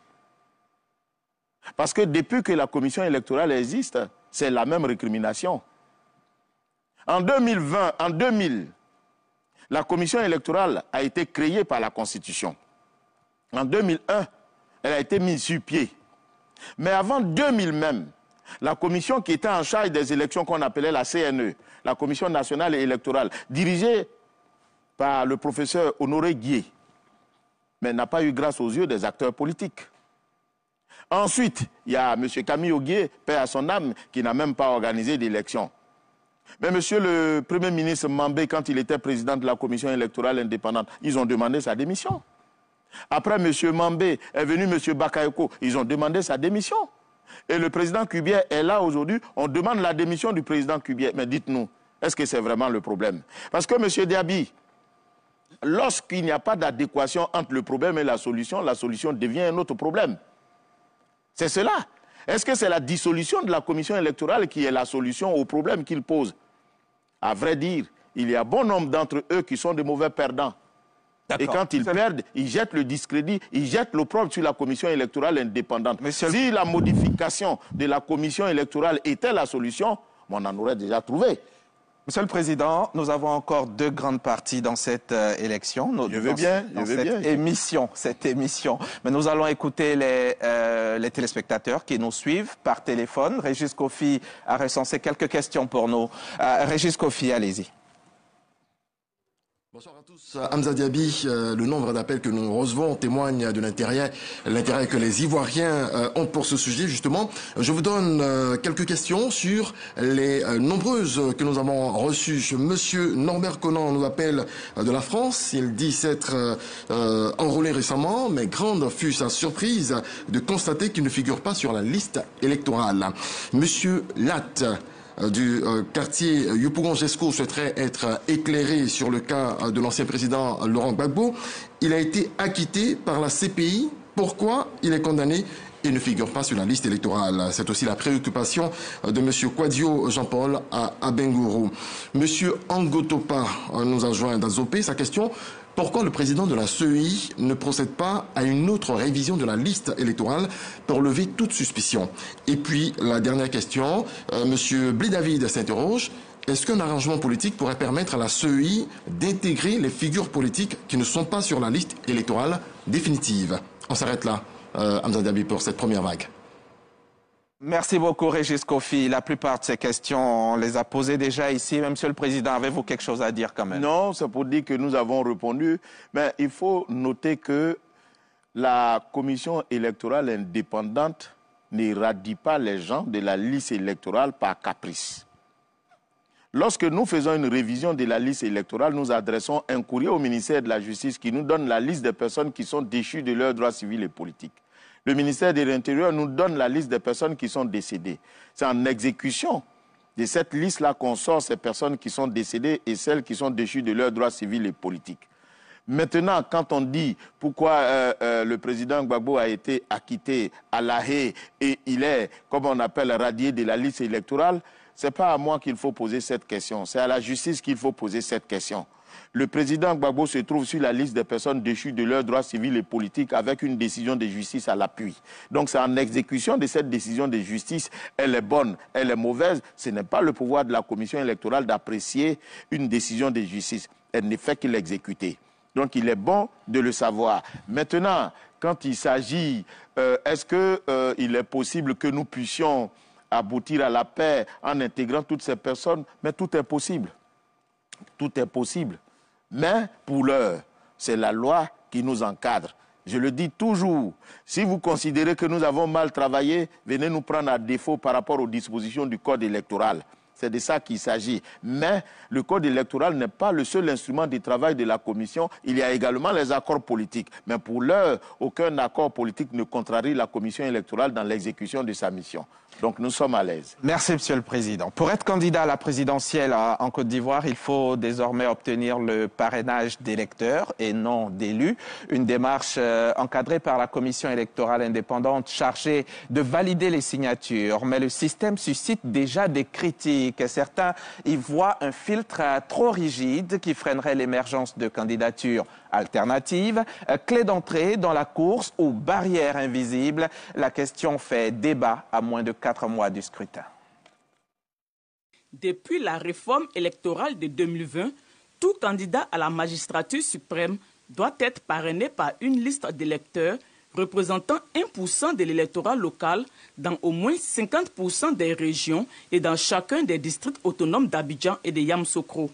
Parce que depuis que la commission électorale existe, c'est la même récrimination. En 2000, la commission électorale a été créée par la Constitution. En 2001, elle a été mise sur pied. Mais avant 2000 même, la commission qui était en charge des élections qu'on appelait la CNE, la Commission nationale électorale, dirigée par le professeur Honoré Guié, mais n'a pas eu grâce aux yeux des acteurs politiques. Ensuite, il y a M. Camille Oguier, paix à son âme, qui n'a même pas organisé d'élection. Mais monsieur le Premier ministre Mambé, quand il était président de la commission électorale indépendante, ils ont demandé sa démission. Après M. Mambé est venu M. Bakayoko, ils ont demandé sa démission. Et le président Kubier est là aujourd'hui, on demande la démission du président Kubier. Mais dites-nous, est-ce que c'est vraiment le problème? Parce que M. Diaby, lorsqu'il n'y a pas d'adéquation entre le problème et la solution devient un autre problème. C'est cela. Est-ce que c'est la dissolution de la commission électorale qui est la solution au problème qu'il pose? À vrai dire, il y a bon nombre d'entre eux qui sont de mauvais perdants. Et quand ils perdent, ils jettent le discrédit, ils jettent l'opprobre sur la commission électorale indépendante. Si la modification de la commission électorale était la solution, on en aurait déjà trouvé. Monsieur le Président, nous avons encore 2 grandes parties dans cette élection. Cette émission. Mais nous allons écouter les téléspectateurs qui nous suivent par téléphone. Régis Kofi a recensé quelques questions pour nous. Régis Kofi, allez-y. Bonsoir à tous. Hamza Diaby, le nombre d'appels que nous recevons témoigne de l'intérêt que les Ivoiriens ont pour ce sujet. Justement, je vous donne quelques questions sur les nombreuses que nous avons reçues. Monsieur Norbert Conan nous appelle de la France. Il dit s'être enrôlé récemment, mais grande fut sa surprise de constater qu'il ne figure pas sur la liste électorale. Monsieur Latte du quartier Yopougon-Jesco souhaiterait être éclairé sur le cas de l'ancien président Laurent Gbagbo. Il a été acquitté par la CPI. Pourquoi il est condamné et ne figure pas sur la liste électorale? C'est aussi la préoccupation de M. Kwadio Jean-Paul à Bengourou. M. Angotopa nous a joint d'Azopé. Sa question: pourquoi le président de la CEI ne procède pas à une autre révision de la liste électorale pour lever toute suspicion? Et puis, la dernière question, M. Blé-David s'interroge: est-ce qu'un arrangement politique pourrait permettre à la CEI d'intégrer les figures politiques qui ne sont pas sur la liste électorale définitive? On s'arrête là, Hamza Diaby, pour cette première vague. Merci beaucoup, Régis Kofi. La plupart de ces questions, on les a posées déjà ici. Monsieur le Président, avez-vous quelque chose à dire quand même? Non, c'est pour dire que nous avons répondu. Mais il faut noter que la commission électorale indépendante n'éradique pas les gens de la liste électorale par caprice. Lorsque nous faisons une révision de la liste électorale, nous adressons un courrier au ministère de la Justice qui nous donne la liste des personnes qui sont déchues de leurs droits civils et politiques. Le ministère de l'Intérieur nous donne la liste des personnes qui sont décédées. C'est en exécution de cette liste-là qu'on sort ces personnes qui sont décédées et celles qui sont déchues de leurs droits civils et politiques. Maintenant, quand on dit pourquoi le président Gbagbo a été acquitté à La Haye et il est, comme on appelle, radié de la liste électorale, ce n'est pas à moi qu'il faut poser cette question, c'est à la justice qu'il faut poser cette question. Le président Gbagbo se trouve sur la liste des personnes déchues de leurs droits civils et politiques avec une décision de justice à l'appui. Donc c'est en exécution de cette décision de justice, elle est bonne, elle est mauvaise. Ce n'est pas le pouvoir de la commission électorale d'apprécier une décision de justice. Elle ne fait que l'exécuter. Donc il est bon de le savoir. Maintenant, quand il s'agit, est-ce qu'il est possible que nous puissions aboutir à la paix en intégrant toutes ces personnes? Mais tout est possible. Tout est possible. Mais pour l'heure, c'est la loi qui nous encadre. Je le dis toujours, si vous considérez que nous avons mal travaillé, venez nous prendre à défaut par rapport aux dispositions du code électoral. C'est de ça qu'il s'agit. Mais le code électoral n'est pas le seul instrument de travail de la commission. Il y a également les accords politiques. Mais pour l'heure, aucun accord politique ne contrarie la commission électorale dans l'exécution de sa mission. Donc nous sommes à l'aise. Merci, Monsieur le Président. Pour être candidat à la présidentielle en Côte d'Ivoire, il faut désormais obtenir le parrainage d'électeurs et non d'élus. Une démarche encadrée par la commission électorale indépendante chargée de valider les signatures. Mais le système suscite déjà des critiques. Certains y voient un filtre trop rigide qui freinerait l'émergence de candidatures alternatives, clé d'entrée dans la course ou barrière invisible. La question fait débat à moins de 4 mois du scrutin. Depuis la réforme électorale de 2020, tout candidat à la magistrature suprême doit être parrainé par une liste d'électeurs représentant 1% de l'électorat local dans au moins 50% des régions et dans chacun des districts autonomes d'Abidjan et de Yamoussoukro.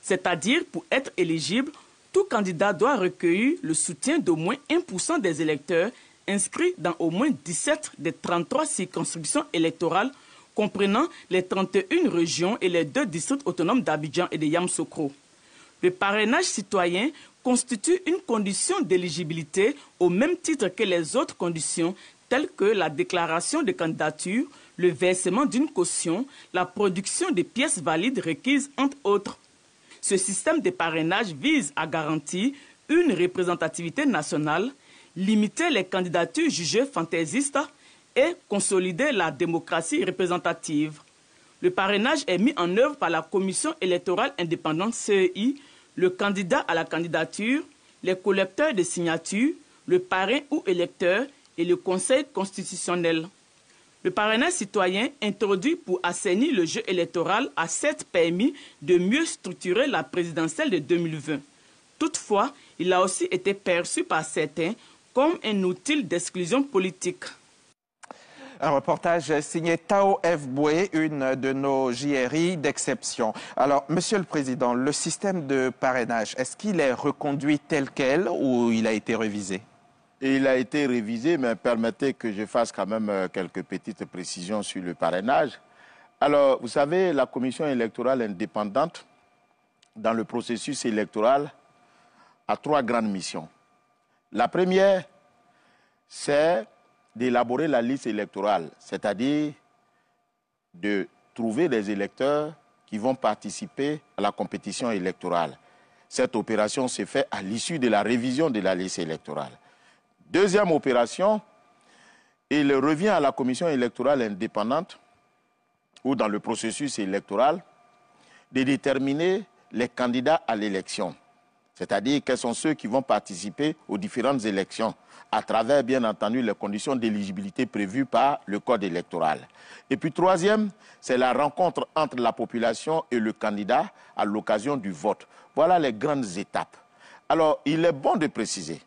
C'est-à-dire, pour être éligible, tout candidat doit recueillir le soutien d'au moins 1% des électeurs inscrits dans au moins 17 des 33 circonscriptions électorales comprenant les 31 régions et les 2 districts autonomes d'Abidjan et de Yamoussoukro. Le parrainage citoyen constitue une condition d'éligibilité au même titre que les autres conditions telles que la déclaration de candidature, le versement d'une caution, la production de pièces valides requises, entre autres. Ce système de parrainage vise à garantir une représentativité nationale, limiter les candidatures jugées fantaisistes et consolider la démocratie représentative. Le parrainage est mis en œuvre par la Commission électorale indépendante CEI, le candidat à la candidature, les collecteurs de signatures, le parrain ou électeur et le Conseil constitutionnel. Le parrainage citoyen introduit pour assainir le jeu électoral a certes permis de mieux structurer la présidentielle de 2020. Toutefois, il a aussi été perçu par certains comme un outil d'exclusion politique. Un reportage signé Tao F. Boué, une de nos JRI d'exception. Alors, Monsieur le Président, le système de parrainage, est-ce qu'il est reconduit tel quel ou il a été révisé? Et il a été révisé, mais permettez que je fasse quand même quelques petites précisions sur le parrainage. Alors, vous savez, la Commission électorale indépendante, dans le processus électoral, a 3 grandes missions. La première, c'est d'élaborer la liste électorale, c'est-à-dire de trouver des électeurs qui vont participer à la compétition électorale. Cette opération s'est faite à l'issue de la révision de la liste électorale. Deuxième opération, il revient à la Commission électorale indépendante ou dans le processus électoral de déterminer les candidats à l'élection, c'est-à-dire quels sont ceux qui vont participer aux différentes élections à travers, bien entendu, les conditions d'éligibilité prévues par le Code électoral. Et puis, troisième, c'est la rencontre entre la population et le candidat à l'occasion du vote. Voilà les grandes étapes. Alors, il est bon de préciser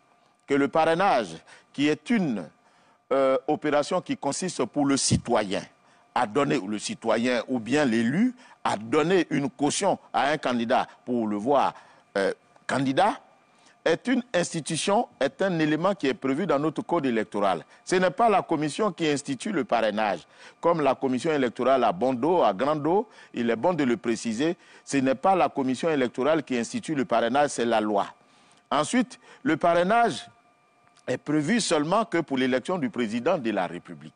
que le parrainage, qui est une opération qui consiste pour le citoyen à donner, ou le citoyen ou bien l'élu, à donner une caution à un candidat pour le voir candidat, est une institution, est un élément qui est prévu dans notre code électoral. Ce n'est pas la commission qui institue le parrainage. Comme la commission électorale à bon dos, à grand dos, il est bon de le préciser, ce n'est pas la commission électorale qui institue le parrainage, c'est la loi. Ensuite, le parrainage est prévu seulement que pour l'élection du président de la République.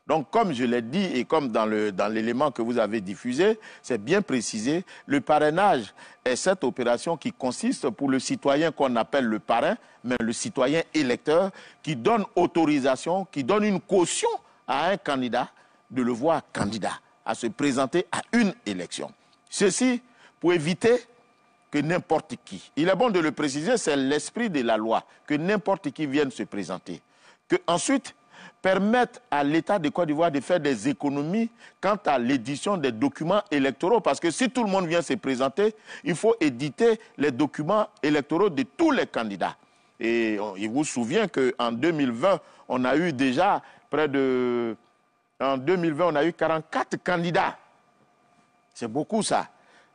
Donc, comme je l'ai dit et comme dans l'élément que vous avez diffusé, c'est bien précisé, le parrainage est cette opération qui consiste pour le citoyen qu'on appelle le parrain, mais le citoyen électeur qui donne autorisation, qui donne une caution à un candidat de le voir candidat, à se présenter à une élection. Ceci pour éviter que n'importe qui, il est bon de le préciser, c'est l'esprit de la loi, que n'importe qui vienne se présenter. Que ensuite, permettre à l'État de Côte d'Ivoire de faire des économies quant à l'édition des documents électoraux. Parce que si tout le monde vient se présenter, il faut éditer les documents électoraux de tous les candidats. Et il vous souvient qu'en 2020, on a eu déjà En 2020, on a eu 44 candidats. C'est beaucoup ça.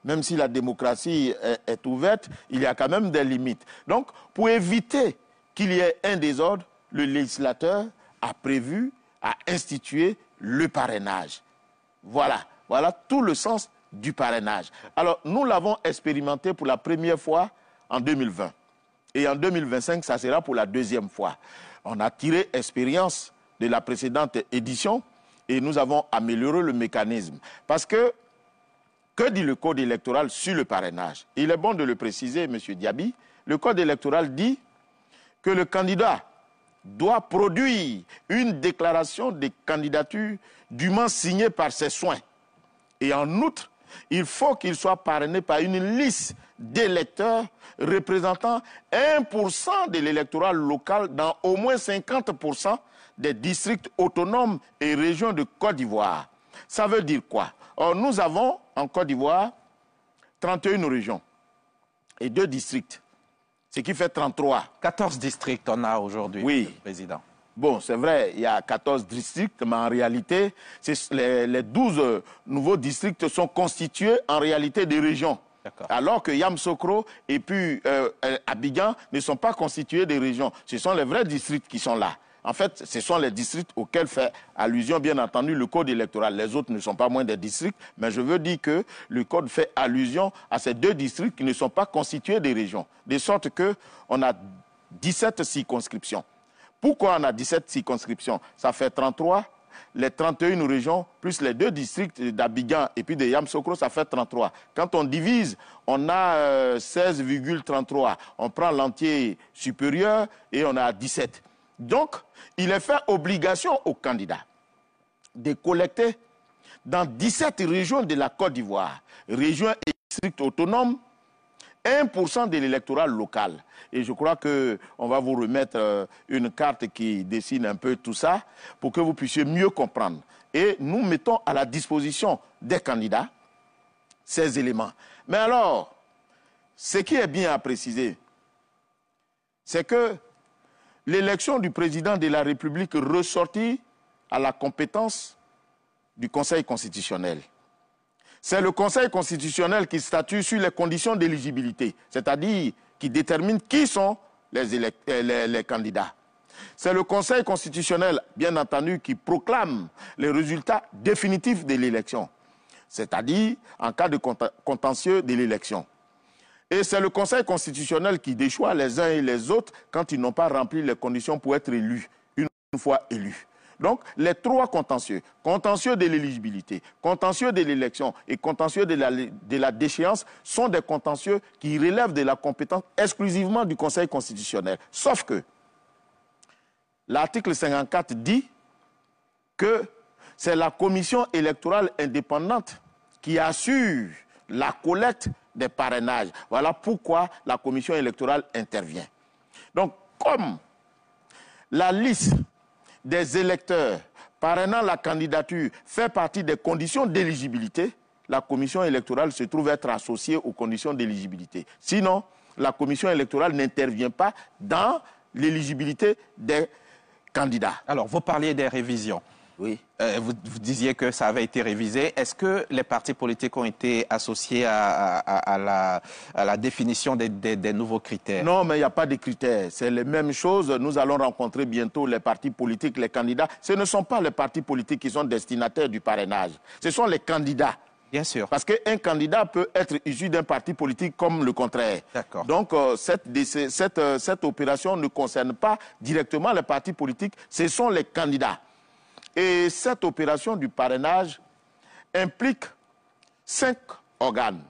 Même si la démocratie est ouverte, il y a quand même des limites. Donc, pour éviter qu'il y ait un désordre, le législateur a prévu, a institué le parrainage. Voilà tout le sens du parrainage. Alors, nous l'avons expérimenté pour la première fois en 2020. Et en 2025, ça sera pour la deuxième fois. On a tiré expérience de la précédente édition et nous avons amélioré le mécanisme. Parce que dit le Code électoral sur le parrainage? Il est bon de le préciser, M. Diaby. Le Code électoral dit que le candidat doit produire une déclaration de candidature dûment signée par ses soins. Et en outre, il faut qu'il soit parrainé par une liste d'électeurs représentant 1% de l'électorat local dans au moins 50% des districts autonomes et régions de Côte d'Ivoire. Ça veut dire quoi? Or, nous avons en Côte d'Ivoire 31 régions et 2 districts. Ce qui fait 33. 14 districts on a aujourd'hui, oui. Monsieur le Président. Bon, c'est vrai, il y a 14 districts, mais en réalité, les 12 nouveaux districts sont constitués en réalité des régions. Alors que Yamoussoukro et puis Abidjan ne sont pas constitués des régions. Ce sont les vrais districts qui sont là. En fait, ce sont les districts auxquels fait allusion, bien entendu, le code électoral. Les autres ne sont pas moins des districts, mais je veux dire que le code fait allusion à ces 2 districts qui ne sont pas constitués des régions. De sorte qu'on a 17 circonscriptions. Pourquoi on a 17 circonscriptions? Ça fait 33. Les 31 régions, plus les 2 districts d'Abidjan et puis de Yamoussoukro, ça fait 33. Quand on divise, on a 16,33. On prend l'entier supérieur et on a 17. Donc, il est fait obligation aux candidats de collecter dans 17 régions de la Côte d'Ivoire, régions et districts autonomes, 1% de l'électorat local. Et je crois qu'on va vous remettre une carte qui dessine un peu tout ça pour que vous puissiez mieux comprendre. Et nous mettons à la disposition des candidats ces éléments. Mais alors, ce qui est bien à préciser, c'est que l'élection du président de la République ressortit à la compétence du Conseil constitutionnel. C'est le Conseil constitutionnel qui statue sur les conditions d'éligibilité, c'est-à-dire qui détermine qui sont les candidats. C'est le Conseil constitutionnel, bien entendu, qui proclame les résultats définitifs de l'élection, c'est-à-dire en cas de contentieux de l'élection. Et c'est le Conseil constitutionnel qui déchoit les uns et les autres quand ils n'ont pas rempli les conditions pour être élus, une fois élus. Donc, les 3 contentieux, contentieux de l'éligibilité, contentieux de l'élection et contentieux de la déchéance sont des contentieux qui relèvent de la compétence exclusivement du Conseil constitutionnel. Sauf que l'article 54 dit que c'est la commission électorale indépendante qui assure la collecte des parrainages. Voilà pourquoi la commission électorale intervient. Donc, comme la liste des électeurs parrainant la candidature fait partie des conditions d'éligibilité, la commission électorale se trouve être associée aux conditions d'éligibilité. Sinon, la commission électorale n'intervient pas dans l'éligibilité des candidats. Alors, vous parliez des révisions. Oui. Vous disiez que ça avait été révisé. Est-ce que les partis politiques ont été associés à la définition des nouveaux critères? Non, mais il n'y a pas de critères. C'est les mêmes choses. Nous allons rencontrer bientôt les partis politiques, les candidats. Ce ne sont pas les partis politiques qui sont destinataires du parrainage. Ce sont les candidats. Bien sûr. Parce qu'un candidat peut être issu d'un parti politique comme le contraire. D'accord. Donc, cette opération ne concerne pas directement les partis politiques. Ce sont les candidats. Et cette opération du parrainage implique 5 organes.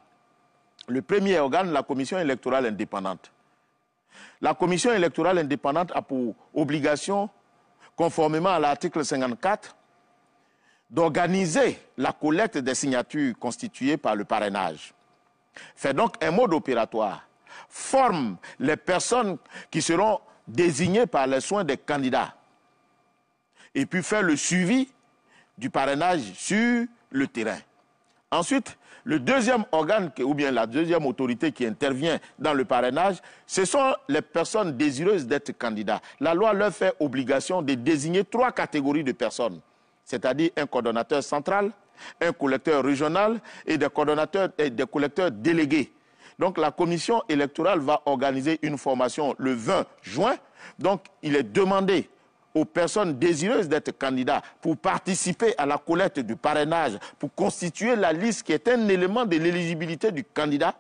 Le premier organe, la commission électorale indépendante. La commission électorale indépendante a pour obligation, conformément à l'article 54, d'organiser la collecte des signatures constituées par le parrainage. Fait donc un mode opératoire, forme les personnes qui seront désignées par les soins des candidats et puis faire le suivi du parrainage sur le terrain. Ensuite, le deuxième organe, ou bien la deuxième autorité qui intervient dans le parrainage, ce sont les personnes désireuses d'être candidats. La loi leur fait obligation de désigner 3 catégories de personnes, c'est-à-dire un coordonnateur central, un collecteur régional et des coordonnateurs et des collecteurs délégués. Donc la commission électorale va organiser une formation le 20 juin. Donc il est demandé aux personnes désireuses d'être candidats pour participer à la collecte du parrainage, pour constituer la liste qui est un élément de l'éligibilité du candidat,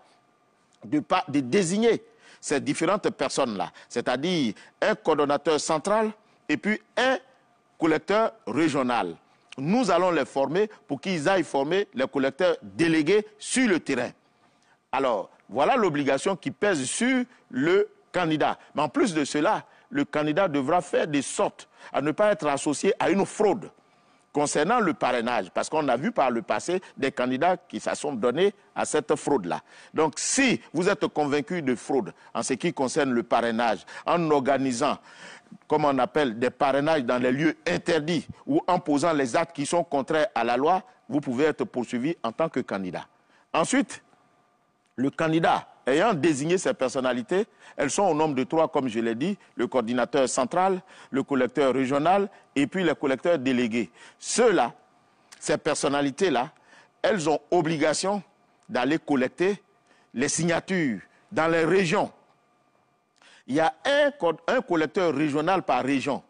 de désigner ces différentes personnes-là, c'est-à-dire un coordonnateur central et puis un collecteur régional. Nous allons les former pour qu'ils aillent former les collecteurs délégués sur le terrain. Alors, voilà l'obligation qui pèse sur le candidat. Mais en plus de cela, le candidat devra faire de sorte à ne pas être associé à une fraude concernant le parrainage, parce qu'on a vu par le passé des candidats qui se sont donnés à cette fraude-là. Donc si vous êtes convaincu de fraude en ce qui concerne le parrainage, en organisant, comme on appelle, des parrainages dans les lieux interdits ou en posant les actes qui sont contraires à la loi, vous pouvez être poursuivi en tant que candidat. Ensuite, le candidat ayant désigné ces personnalités, elles sont au nombre de 3, comme je l'ai dit, le coordinateur central, le collecteur régional et puis les collecteurs délégués. Ceux-là, ces personnalités-là, elles ont obligation d'aller collecter les signatures dans les régions. Il y a un collecteur régional par région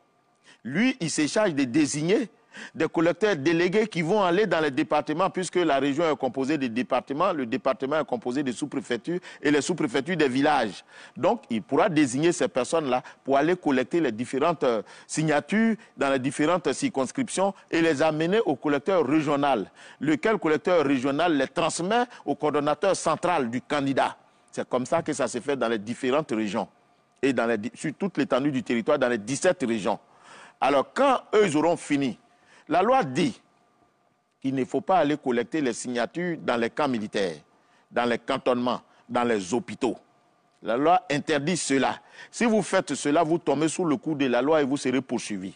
Lui, il se charge de désigner des collecteurs délégués qui vont aller dans les départements, puisque la région est composée des départements, le département est composé des sous-préfectures et les sous-préfectures des villages. Donc, il pourra désigner ces personnes-là pour aller collecter les différentes signatures dans les différentes circonscriptions et les amener au collecteur régional, lequel collecteur régional les transmet au coordonnateur central du candidat. C'est comme ça que ça se fait dans les différentes régions et sur toute l'étendue du territoire, dans les 17 régions. Alors, quand eux ils auront fini, la loi dit qu'il ne faut pas aller collecter les signatures dans les camps militaires, dans les cantonnements, dans les hôpitaux. La loi interdit cela. Si vous faites cela, vous tombez sous le coup de la loi et vous serez poursuivi.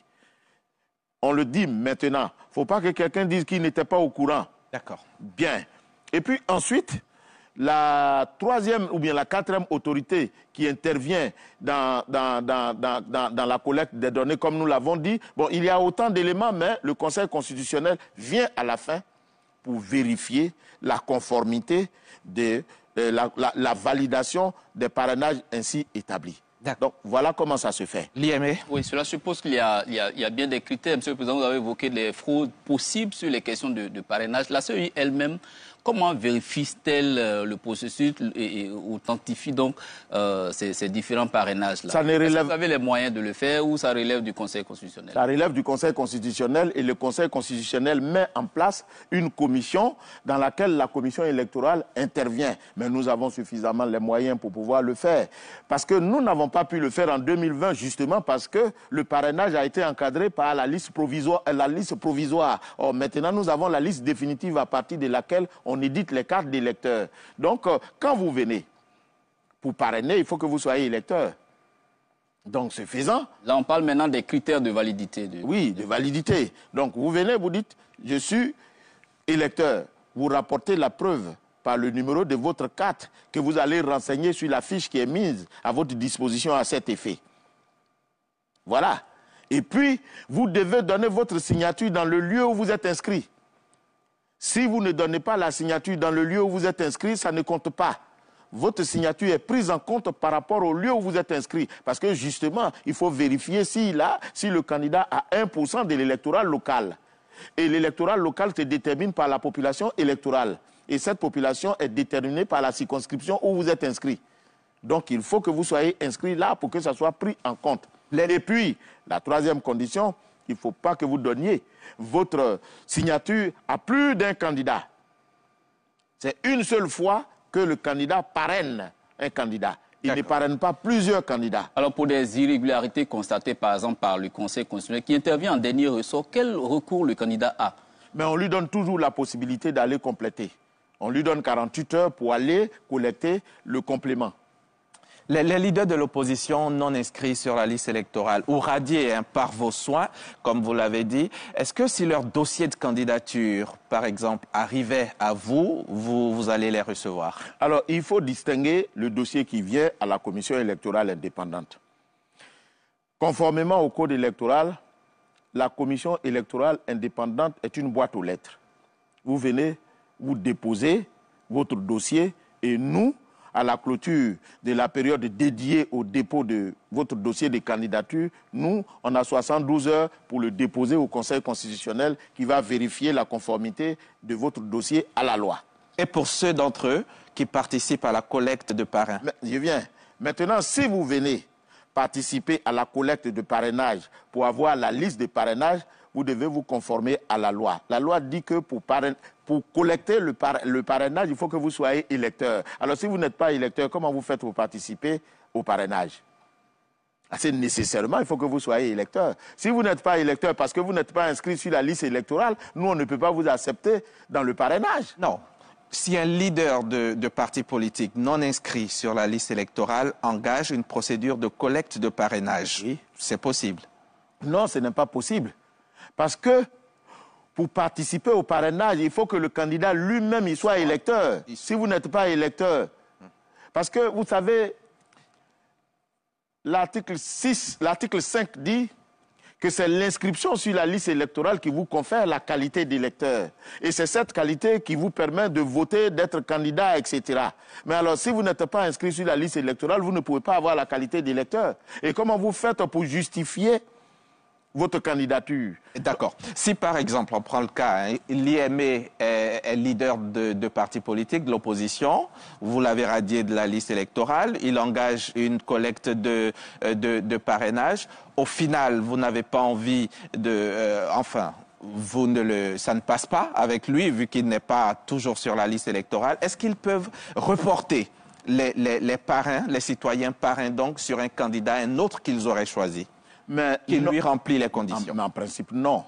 On le dit maintenant. Il ne faut pas que quelqu'un dise qu'il n'était pas au courant. D'accord. Bien. Et puis ensuite, la troisième ou bien la quatrième autorité qui intervient dans la collecte des données, comme nous l'avons dit, bon, il y a autant d'éléments, mais le Conseil constitutionnel vient à la fin pour vérifier la conformité de la validation des parrainages ainsi établis. Donc, voilà comment ça se fait. L'IME. Oui, cela suppose qu'il y a bien des critères. Monsieur le Président, vous avez évoqué les fraudes possibles sur les questions de parrainage. La CEI elle-même, comment vérifie-t-elle le processus et authentifie donc ces différents parrainages-là? Est-ce que vous avez les moyens de le faire ou ça relève du Conseil constitutionnel? Ça relève du Conseil constitutionnel et le Conseil constitutionnel met en place une commission dans laquelle la commission électorale intervient. Mais nous avons suffisamment les moyens pour pouvoir le faire. Parce que nous n'avons pas pu le faire en 2020 justement parce que le parrainage a été encadré par la liste provisoire. Or, maintenant, nous avons la liste définitive à partir de laquelle on édite les cartes d'électeurs. Donc, quand vous venez pour parrainer, il faut que vous soyez électeur. Donc, ce faisant... Là, on parle maintenant des critères de validité. Oui, de validité. Donc, vous venez, vous dites, je suis électeur. Vous rapportez la preuve par le numéro de votre carte que vous allez renseigner sur la fiche qui est mise à votre disposition à cet effet. Voilà. Et puis, vous devez donner votre signature dans le lieu où vous êtes inscrit. Si vous ne donnez pas la signature dans le lieu où vous êtes inscrit, ça ne compte pas. Votre signature est prise en compte par rapport au lieu où vous êtes inscrit. Parce que justement, il faut vérifier si le candidat a 1% de l'électorat local. Et l'électorat local se détermine par la population électorale. Et cette population est déterminée par la circonscription où vous êtes inscrit. Donc, il faut que vous soyez inscrit là pour que ça soit pris en compte. Et puis, la troisième condition, il ne faut pas que vous donniez votre signature à plus d'un candidat. C'est une seule fois que le candidat parraine un candidat. Il ne parraine pas plusieurs candidats. Alors, pour des irrégularités constatées, par exemple, par le Conseil constitutionnel, qui intervient en dernier ressort, quel recours le candidat a? Mais on lui donne toujours la possibilité d'aller compléter. On lui donne 48 heures pour aller collecter le complément. Les leaders de l'opposition non inscrits sur la liste électorale ou radiés par vos soins, comme vous l'avez dit, est-ce que si leur dossier de candidature, par exemple, arrivait à vous, vous allez les recevoir? Alors, il faut distinguer le dossier qui vient à la commission électorale indépendante. Conformément au code électoral, la commission électorale indépendante est une boîte aux lettres. Vous venez, vous déposez votre dossier et nous, à la clôture de la période dédiée au dépôt de votre dossier de candidature, nous, on a 72 heures pour le déposer au Conseil constitutionnel qui va vérifier la conformité de votre dossier à la loi. Et pour ceux d'entre eux qui participent à la collecte de parrains? Je viens. Maintenant, si vous venez participer à la collecte de parrainage pour avoir la liste de parrainage, vous devez vous conformer à la loi. La loi dit que pour collecter le parrainage, il faut que vous soyez électeur. Alors si vous n'êtes pas électeur, comment vous faites pour participer au parrainage? C'est nécessairement, il faut que vous soyez électeur. Si vous n'êtes pas électeur parce que vous n'êtes pas inscrit sur la liste électorale, nous, on ne peut pas vous accepter dans le parrainage. Non. Si un leader de parti politique non inscrit sur la liste électorale engage une procédure de collecte de parrainage, oui, c'est possible? Non, ce n'est pas possible. Parce que pour participer au parrainage, il faut que le candidat lui-même soit électeur. Si vous n'êtes pas électeur, parce que vous savez, l'article 5 dit que c'est l'inscription sur la liste électorale qui vous confère la qualité d'électeur. Et c'est cette qualité qui vous permet de voter, d'être candidat, etc. Mais alors, si vous n'êtes pas inscrit sur la liste électorale, vous ne pouvez pas avoir la qualité d'électeur. Et comment vous faites pour justifier votre candidature. D'accord. Si par exemple, on prend le cas, l'IME est leader de partis politiques, de l'opposition, vous l'avez radié de la liste électorale, il engage une collecte de parrainage. Au final, vous n'avez pas envie ça ne passe pas avec lui, vu qu'il n'est pas toujours sur la liste électorale. Est-ce qu'ils peuvent reporter les parrains, les citoyens parrains, donc, sur un candidat, un autre qu'ils auraient choisi? Mais qui lui remplit les conditions. Mais en principe, non.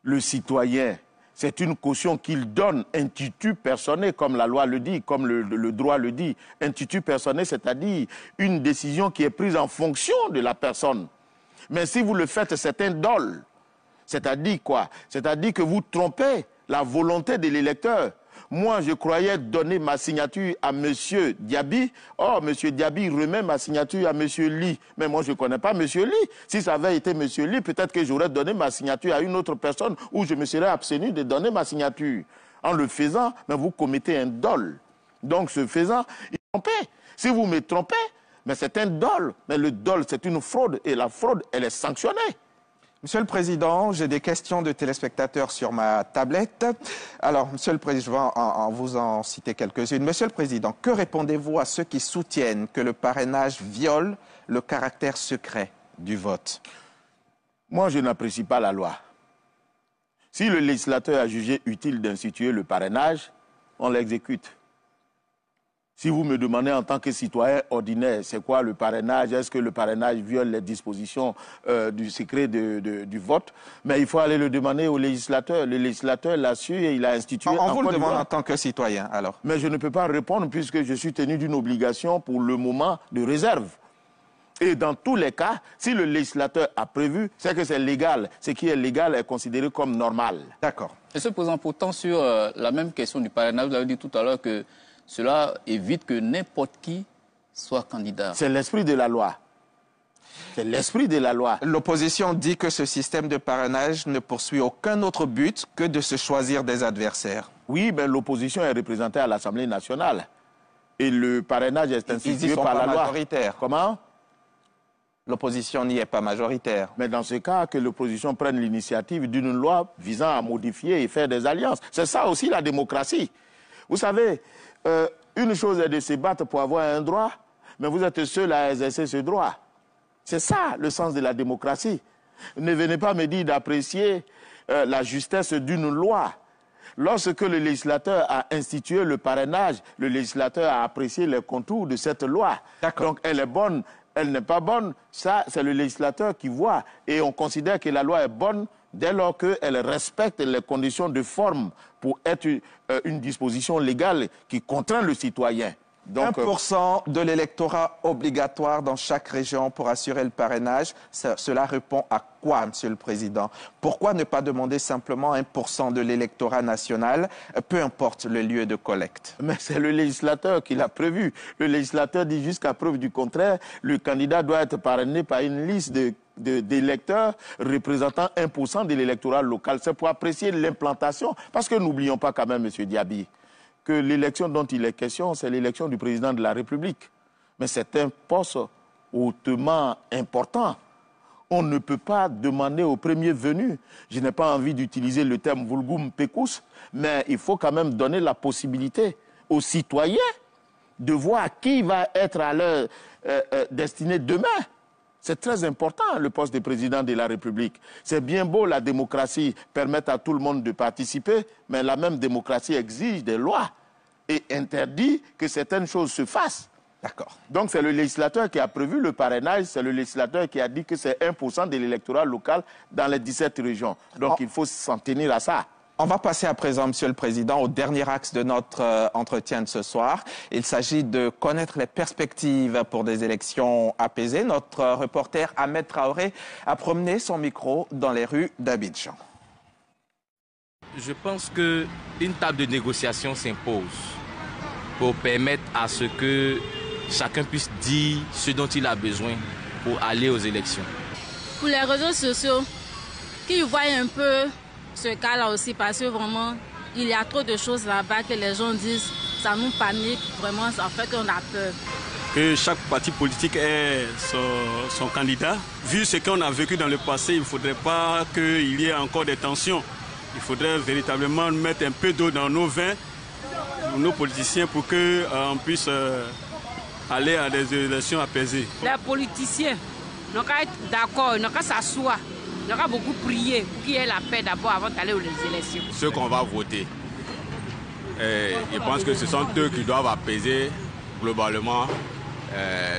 Le citoyen, c'est une caution qu'il donne, intitut personné, comme la loi le dit, comme le droit le dit. Intitut personné, c'est-à-dire une décision qui est prise en fonction de la personne. Mais si vous le faites, c'est un dol. C'est-à-dire quoi? C'est-à-dire que vous trompez la volonté de l'électeur. Moi, je croyais donner ma signature à M. Diaby. Or, M. Diaby remet ma signature à M. Ly. Mais moi, je ne connais pas M. Ly. Si ça avait été M. Ly, peut-être que j'aurais donné ma signature à une autre personne ou je me serais abstenu de donner ma signature. En le faisant, mais vous commettez un dol. Donc, ce faisant, il trompez. Si vous me trompez, mais c'est un dol. Mais le dol, c'est une fraude. Et la fraude, elle est sanctionnée. Monsieur le Président, j'ai des questions de téléspectateurs sur ma tablette. Alors, Monsieur le Président, je vais vous en citer quelques-unes. Monsieur le Président, que répondez-vous à ceux qui soutiennent que le parrainage viole le caractère secret du vote? Moi, je n'apprécie pas la loi. Si le législateur a jugé utile d'instituer le parrainage, on l'exécute. Si vous me demandez en tant que citoyen ordinaire, c'est quoi le parrainage? Est-ce que le parrainage viole les dispositions du secret du vote? Mais il faut aller le demander au législateur. Le législateur l'a su et il a institué... On vous le demande en tant que citoyen, alors? Mais je ne peux pas répondre puisque je suis tenu d'une obligation pour le moment de réserve. Et dans tous les cas, si le législateur a prévu, c'est que c'est légal. Ce qui est légal est considéré comme normal. D'accord. Monsieur le Président, pourtant, sur la même question du parrainage, vous avez dit tout à l'heure que cela évite que n'importe qui soit candidat. C'est l'esprit de la loi. C'est l'esprit de la loi. L'opposition dit que ce système de parrainage ne poursuit aucun autre but que de se choisir des adversaires. Oui, mais l'opposition est représentée à l'Assemblée nationale. Et le parrainage est institué par la loi. Majoritaires. Comment? L'opposition n'y est pas majoritaire. Mais dans ce cas, que l'opposition prenne l'initiative d'une loi visant à modifier et faire des alliances. C'est ça aussi la démocratie. Vous savez, une chose est de se battre pour avoir un droit, mais vous êtes seul à exercer ce droit. C'est ça le sens de la démocratie. Ne venez pas me dire d'apprécier la justesse d'une loi. Lorsque le législateur a institué le parrainage, le législateur a apprécié les contours de cette loi. Donc elle est bonne, elle n'est pas bonne, ça c'est le législateur qui voit. Et on considère que la loi est bonne dès lors qu'elle respecte les conditions de forme pour être une disposition légale qui contraint le citoyen. Donc, 1% de l'électorat obligatoire dans chaque région pour assurer le parrainage, cela répond à quoi, Monsieur le Président? Pourquoi ne pas demander simplement 1% de l'électorat national, peu importe le lieu de collecte? Mais c'est le législateur qui l'a prévu. Le législateur dit jusqu'à preuve du contraire, le candidat doit être parrainé par une liste d'électeurs représentant 1% de l'électorat local. C'est pour apprécier l'implantation. Parce que n'oublions pas quand même, M. Diaby, que l'élection dont il est question, c'est l'élection du président de la République. Mais c'est un poste hautement important. On ne peut pas demander au premier venu, je n'ai pas envie d'utiliser le terme vulgum pecus, mais il faut quand même donner la possibilité aux citoyens de voir qui va être à leur destinée demain. C'est très important, le poste de président de la République. C'est bien beau, la démocratie permet à tout le monde de participer, mais la même démocratie exige des lois et interdit que certaines choses se fassent. D'accord. Donc c'est le législateur qui a prévu le parrainage, c'est le législateur qui a dit que c'est 1% de l'électorat local dans les 17 régions. Donc il faut s'en tenir à ça. On va passer à présent, Monsieur le Président, au dernier axe de notre entretien de ce soir. Il s'agit de connaître les perspectives pour des élections apaisées. Notre reporter Ahmed Traoré a promené son micro dans les rues d'Abidjan. Je pense qu'une table de négociation s'impose pour permettre à ce que chacun puisse dire ce dont il a besoin pour aller aux élections. Pour les réseaux sociaux, qu'ils voient un peu ce cas-là aussi, parce que vraiment, il y a trop de choses là-bas que les gens disent, ça nous panique, vraiment, ça fait qu'on a peur. que chaque parti politique ait son candidat. Vu ce qu'on a vécu dans le passé, il ne faudrait pas qu'il y ait encore des tensions. Il faudrait véritablement mettre un peu d'eau dans nos vins, nos politiciens, pour qu'on puisse aller à des élections apaisées. Les politiciens n'ont qu'à être d'accord, n'ont qu'à s'asseoir, n'ont qu'à beaucoup prier pour qu'il y ait la paix d'abord avant d'aller aux élections. Ceux qu'on va voter, je pense que ce sont eux qui doivent apaiser globalement,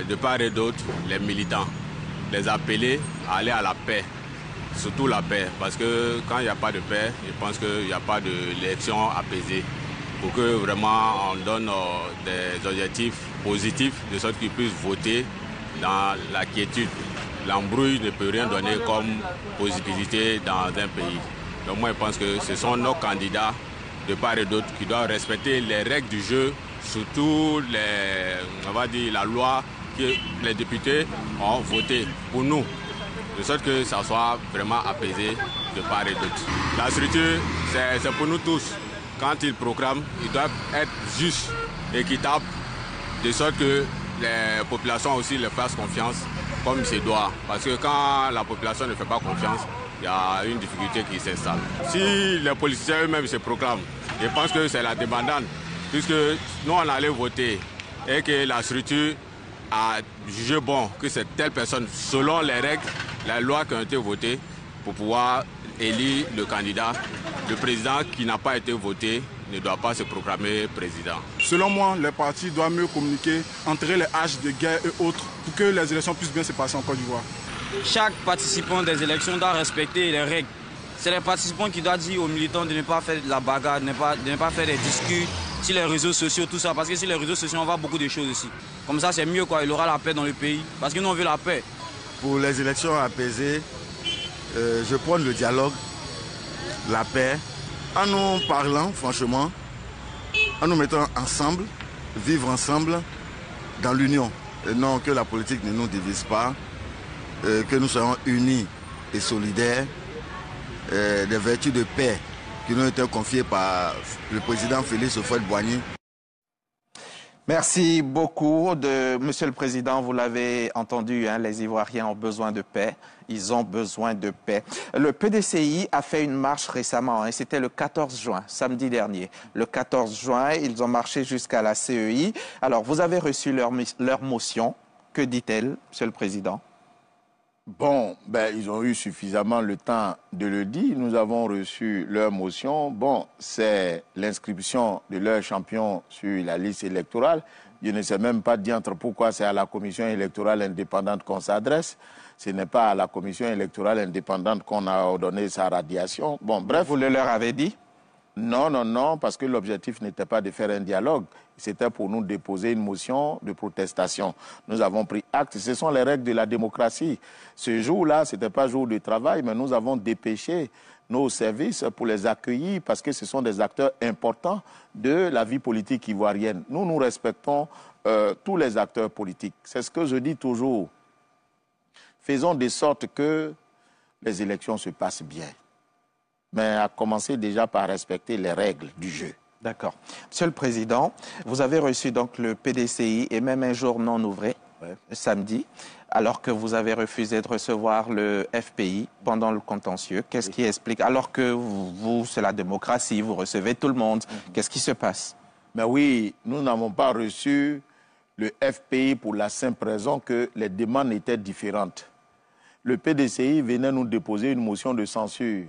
de part et d'autre, les militants. Les appeler à aller à la paix, surtout la paix. Parce que quand il n'y a pas de paix, je pense qu'il n'y a pas d'élection apaisée. Pour que vraiment on donne des objectifs positifs, de sorte qu'ils puissent voter dans la quiétude. L'embrouille ne peut rien donner comme possibilité dans un pays. Donc moi je pense que ce sont nos candidats de part et d'autre qui doivent respecter les règles du jeu, surtout on va dire, la loi que les députés ont votée pour nous, de sorte que ça soit vraiment apaisé de part et d'autre. La structure, c'est pour nous tous. Quand ils proclament, ils doivent être justes, équitables, de sorte que les populations aussi leur fassent confiance comme il se doit. Parce que quand la population ne fait pas confiance, il y a une difficulté qui s'installe. Si les politiciens eux-mêmes se proclament, je pense que c'est la débandade, puisque nous on allait voter et que la structure a jugé bon que c'est telle personne, selon les règles, les lois qui ont été votées, pour pouvoir élire le candidat. Le président qui n'a pas été voté ne doit pas se proclamer président. Selon moi, les partis doivent mieux communiquer entre les haches de guerre et autres pour que les élections puissent bien se passer en Côte d'Ivoire. Chaque participant des élections doit respecter les règles. C'est les participants qui doivent dire aux militants de ne pas faire de la bagarre, de ne pas faire des discours sur les réseaux sociaux, tout ça. Parce que sur les réseaux sociaux, on voit beaucoup de choses aussi. Comme ça, c'est mieux, quoi. Il aura la paix dans le pays. Parce que nous, on veut la paix. Pour les élections apaisées, je prends le dialogue, la paix, en nous parlant, franchement, en nous mettant ensemble, vivre ensemble dans l'union. Et non que la politique ne nous divise pas, que nous soyons unis et solidaires, des vertus de paix qui nous ont été confiées par le président Félix Houphouët-Boigny. Merci beaucoup, Monsieur le Président. Vous l'avez entendu, hein, les Ivoiriens ont besoin de paix. Ils ont besoin de paix. Le PDCI a fait une marche récemment, hein, c'était le 14 juin, samedi dernier. Le 14 juin, ils ont marché jusqu'à la CEI. Alors, vous avez reçu leur motion. Que dit-elle, Monsieur le Président? Bon, ils ont eu suffisamment le temps de le dire. Nous avons reçu leur motion. Bon, c'est l'inscription de leur champion sur la liste électorale. Je ne sais même pas diantre pourquoi c'est à la commission électorale indépendante qu'on s'adresse. Ce n'est pas à la commission électorale indépendante qu'on a ordonné sa radiation. Bon, bref. Vous le leur avez dit? Non, non, non, parce que l'objectif n'était pas de faire un dialogue. C'était pour nous déposer une motion de protestation. Nous avons pris acte. Ce sont les règles de la démocratie. Ce jour-là, ce n'était pas jour de travail, mais nous avons dépêché nos services pour les accueillir parce que ce sont des acteurs importants de la vie politique ivoirienne. Nous, nous respectons tous les acteurs politiques. C'est ce que je dis toujours. Faisons de sorte que les élections se passent bien. Mais à commencer déjà par respecter les règles du jeu. D'accord. Monsieur le Président, vous avez reçu donc le PDCI et même un jour non ouvré, samedi, alors que vous avez refusé de recevoir le FPI pendant le contentieux. Qu'est-ce qui explique? Alors que vous, c'est la démocratie, vous recevez tout le monde. Qu'est-ce qui se passe? Mais oui, nous n'avons pas reçu le FPI pour la simple raison que les demandes étaient différentes. Le PDCI venait nous déposer une motion de censure.